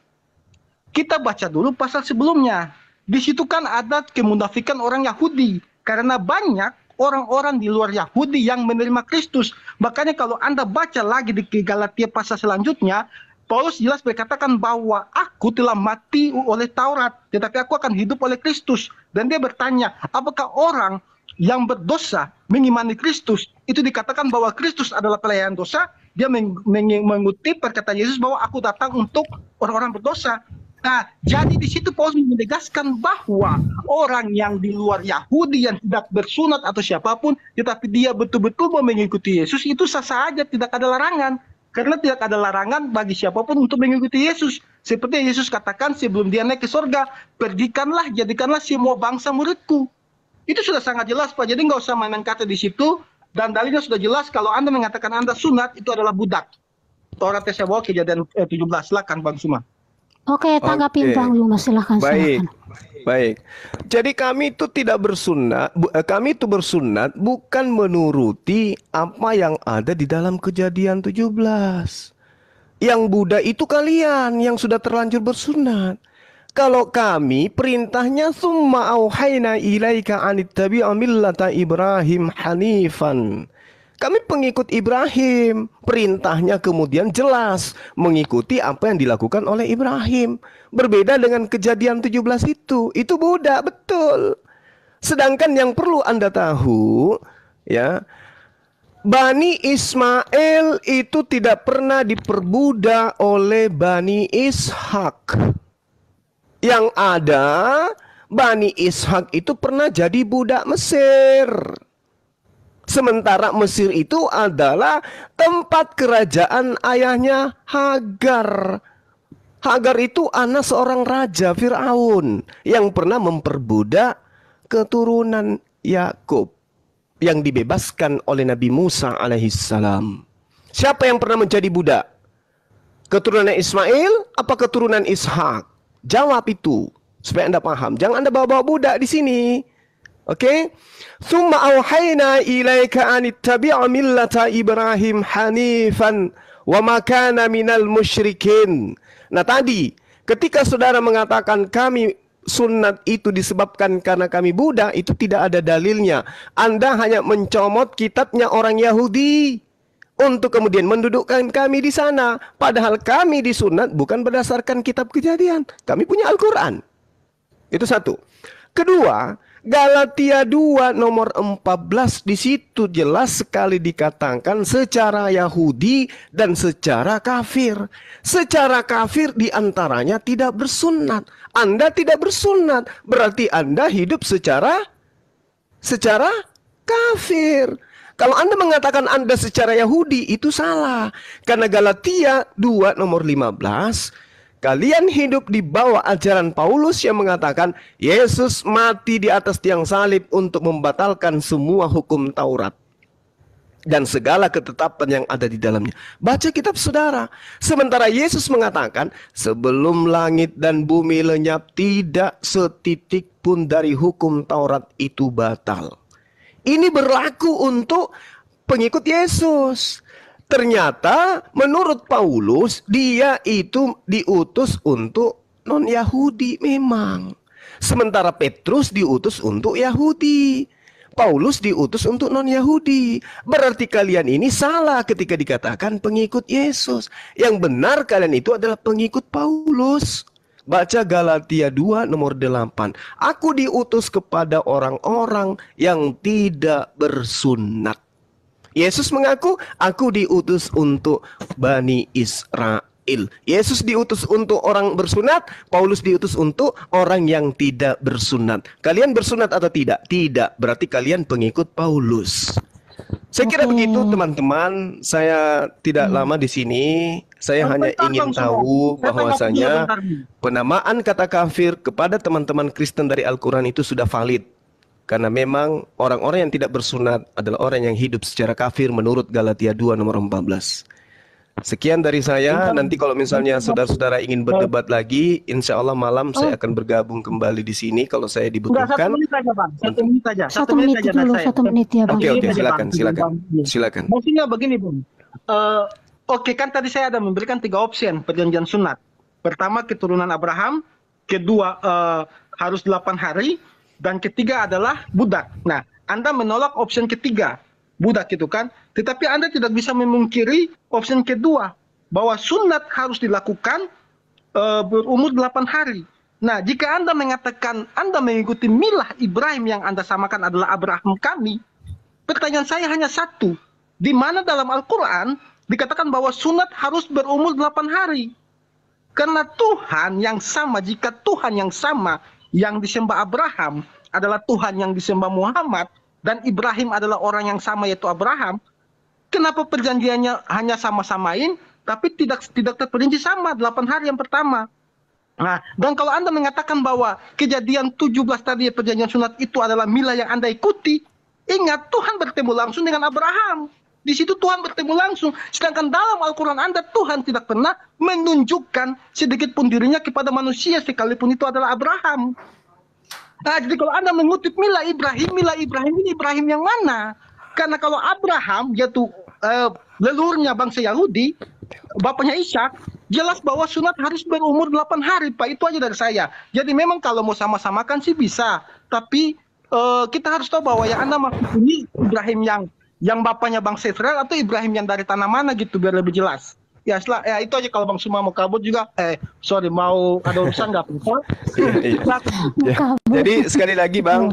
Kita baca dulu pasal sebelumnya. Di situ kan ada kemunafikan orang Yahudi. Karena banyak orang-orang di luar Yahudi yang menerima Kristus. Makanya kalau Anda baca lagi di Galatia pasal selanjutnya, Paulus jelas berkatakan bahwa aku telah mati oleh Taurat, tetapi aku akan hidup oleh Kristus. Dan dia bertanya, apakah orang yang berdosa mengimani Kristus, itu dikatakan bahwa Kristus adalah pelayan dosa? Dia mengutip perkataan Yesus bahwa aku datang untuk orang-orang berdosa. Nah, jadi di situ Paulus menegaskan bahwa orang yang di luar Yahudi yang tidak bersunat atau siapapun, tetapi dia betul-betul mau mengikuti Yesus, itu sah saja, tidak ada larangan. Karena tidak ada larangan bagi siapapun untuk mengikuti Yesus. Seperti Yesus katakan sebelum dia naik ke surga, pergikanlah, jadikanlah semua bangsa muridku. Itu sudah sangat jelas, Pak. Jadi nggak usah main-main kata di situ. Dan dalilnya sudah jelas, kalau Anda mengatakan Anda sunat, itu adalah budak. Tauratnya saya bawa Kejadian 17. Silakan, Bang Suma. Oke, tanggapin Bang Luma, silahkan. Baik. Jadi kami itu tidak bersunat, kami itu bersunat bukan menuruti apa yang ada di dalam Kejadian 17. Yang Buddha itu kalian yang sudah terlanjur bersunat. Kalau kami perintahnya summa auhayna ilaika anittabi'a millata Ibrahim hanifan. Kami pengikut Ibrahim, perintahnya kemudian jelas mengikuti apa yang dilakukan oleh Ibrahim. Berbeda dengan Kejadian 17 itu Buddha, betul. Sedangkan yang perlu Anda tahu, ya, Bani Ismail itu tidak pernah diperbudak oleh Bani Ishak. Yang ada, Bani Ishak itu pernah jadi budak Mesir. Sementara Mesir itu adalah tempat kerajaan ayahnya Hagar. Hagar itu anak seorang raja Fir'aun yang pernah memperbudak keturunan Yakub yang dibebaskan oleh Nabi Musa alaihissalam. Siapa yang pernah menjadi budak? Keturunan Ismail apa keturunan Ishak? Jawab itu supaya Anda paham. Jangan Anda bawa-bawa budak di sini. Oke? Summa auhayna ilaika anittabi'a millata Ibrahim hanifan wa ma kana minal musyrikin. Nah, tadi ketika saudara mengatakan kami sunat itu disebabkan karena kami Buddha, itu tidak ada dalilnya. Anda hanya mencomot kitabnya orang Yahudi untuk kemudian mendudukkan kami di sana. Padahal kami disunat bukan berdasarkan kitab Kejadian. Kami punya Al-Quran. Itu satu. Kedua, Galatia 2 nomor 14 di situ jelas sekali dikatakan secara Yahudi dan secara kafir. Secara kafir diantaranya tidak bersunat. Anda tidak bersunat, berarti Anda hidup secara kafir. Kalau Anda mengatakan Anda secara Yahudi, itu salah. Karena Galatia 2 nomor 15, kalian hidup di bawah ajaran Paulus yang mengatakan Yesus mati di atas tiang salib untuk membatalkan semua hukum Taurat dan segala ketetapan yang ada di dalamnya. Baca kitab saudara. Sementara Yesus mengatakan sebelum langit dan bumi lenyap, tidak setitik pun dari hukum Taurat itu batal. Ini berlaku untuk pengikut Yesus. Ternyata menurut Paulus dia itu diutus untuk non-Yahudi memang. Sementara Petrus diutus untuk Yahudi. Paulus diutus untuk non-Yahudi. Berarti kalian ini salah ketika dikatakan pengikut Yesus. Yang benar kalian itu adalah pengikut Paulus. Baca Galatia 2 nomor 8. Aku diutus kepada orang-orang yang tidak bersunat. Yesus mengaku, aku diutus untuk Bani Israel. Yesus diutus untuk orang bersunat, Paulus diutus untuk orang yang tidak bersunat. Kalian bersunat atau tidak? Tidak, berarti kalian pengikut Paulus. Saya kira begitu teman-teman. Saya tidak lama di sini. Saya hanya ingin tahu bahwasanya penamaan kata kafir kepada teman-teman Kristen dari Al-Quran itu sudah valid. Karena memang orang-orang yang tidak bersunat adalah orang yang hidup secara kafir menurut Galatia 2 nomor 14. Sekian dari saya. Nanti kalau misalnya saudara-saudara ingin berdebat lagi, insya Allah malam saya akan bergabung kembali di sini kalau saya dibutuhkan. 1 menit aja, Bang. 1 menit aja. 1 menit dulu, 1 menit ya, Bang. Oke, silakan. Maksudnya begini, Bung. Oke, kan tadi saya ada memberikan 3 opsi perjanjian sunat. Pertama, keturunan Abraham. Kedua, harus 8 hari. Dan ketiga adalah budak. Nah, Anda menolak opsi ketiga, budak itu kan. Tetapi Anda tidak bisa memungkiri opsi kedua, bahwa sunat harus dilakukan berumur 8 hari. Nah, jika Anda mengatakan Anda mengikuti milah Ibrahim yang Anda samakan adalah Abraham kami, pertanyaan saya hanya satu. Di mana dalam Al-Quran dikatakan bahwa sunat harus berumur 8 hari? Karena Tuhan yang sama, jika Tuhan yang sama yang disembah Abraham adalah Tuhan yang disembah Muhammad, dan Ibrahim adalah orang yang sama yaitu Abraham, kenapa perjanjiannya hanya sama-samain, tapi tidak terperinci sama 8 hari yang pertama? Nah, dan kalau Anda mengatakan bahwa kejadian 17 tadi perjanjian sunat itu adalah milah yang Anda ikuti, ingat Tuhan bertemu langsung dengan Abraham. Di situ Tuhan bertemu langsung. Sedangkan dalam Al-Quran Anda, Tuhan tidak pernah menunjukkan sedikit pun dirinya kepada manusia, sekalipun itu adalah Abraham. Nah, jadi kalau Anda mengutip milah Ibrahim ini Ibrahim yang mana? Karena kalau Abraham, yaitu leluhurnya bangsa Yahudi, bapaknya Ishak, jelas bahwa sunat harus berumur 8 hari, Pak. Itu aja dari saya. Jadi memang kalau mau sama-samakan sih bisa. Tapi kita harus tahu bahwa yang Anda maksud ini Ibrahim yang bapaknya bangsa Israel atau Ibrahim yang dari tanah mana gitu, biar lebih jelas. Ya, itu aja. Kalau Bang Suma mau kabut juga, mau ada urusan nggak apa-apa. Jadi sekali lagi Bang,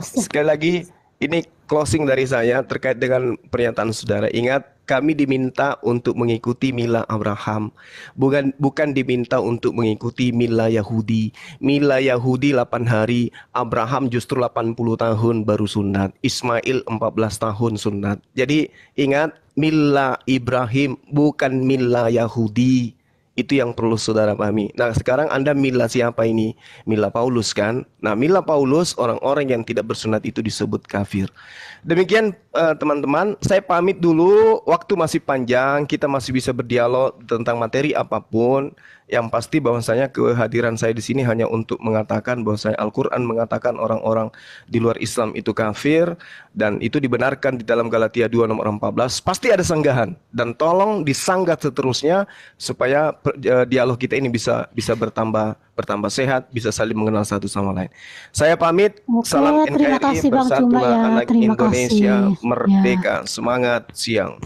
ini closing dari saya terkait dengan pernyataan saudara. Ingat, kami diminta untuk mengikuti milah Abraham, bukan diminta untuk mengikuti milah Yahudi. Milah Yahudi 8 hari, Abraham justru 80 tahun baru sunat, Ismail 14 tahun sunat. Jadi ingat, milah Ibrahim bukan milah Yahudi. Itu yang perlu saudara pahami. Nah, sekarang Anda milah siapa ini? Milah Paulus kan? Nah, milah Paulus, orang-orang yang tidak bersunat itu disebut kafir. Demikian teman-teman, saya pamit dulu. Waktu masih panjang, kita masih bisa berdialog tentang materi apapun. Yang pasti bahwasanya kehadiran saya di sini hanya untuk mengatakan bahwasanya Al-Quran mengatakan orang-orang di luar Islam itu kafir, dan itu dibenarkan di dalam Galatia 2 nomor 14. Pasti ada sanggahan, dan tolong disanggah seterusnya supaya dialog kita ini bisa bertambah sehat, bisa saling mengenal satu sama lain. Saya pamit. Salam NKRI, Persatuan Anak Indonesia, Merdeka, semangat, siang.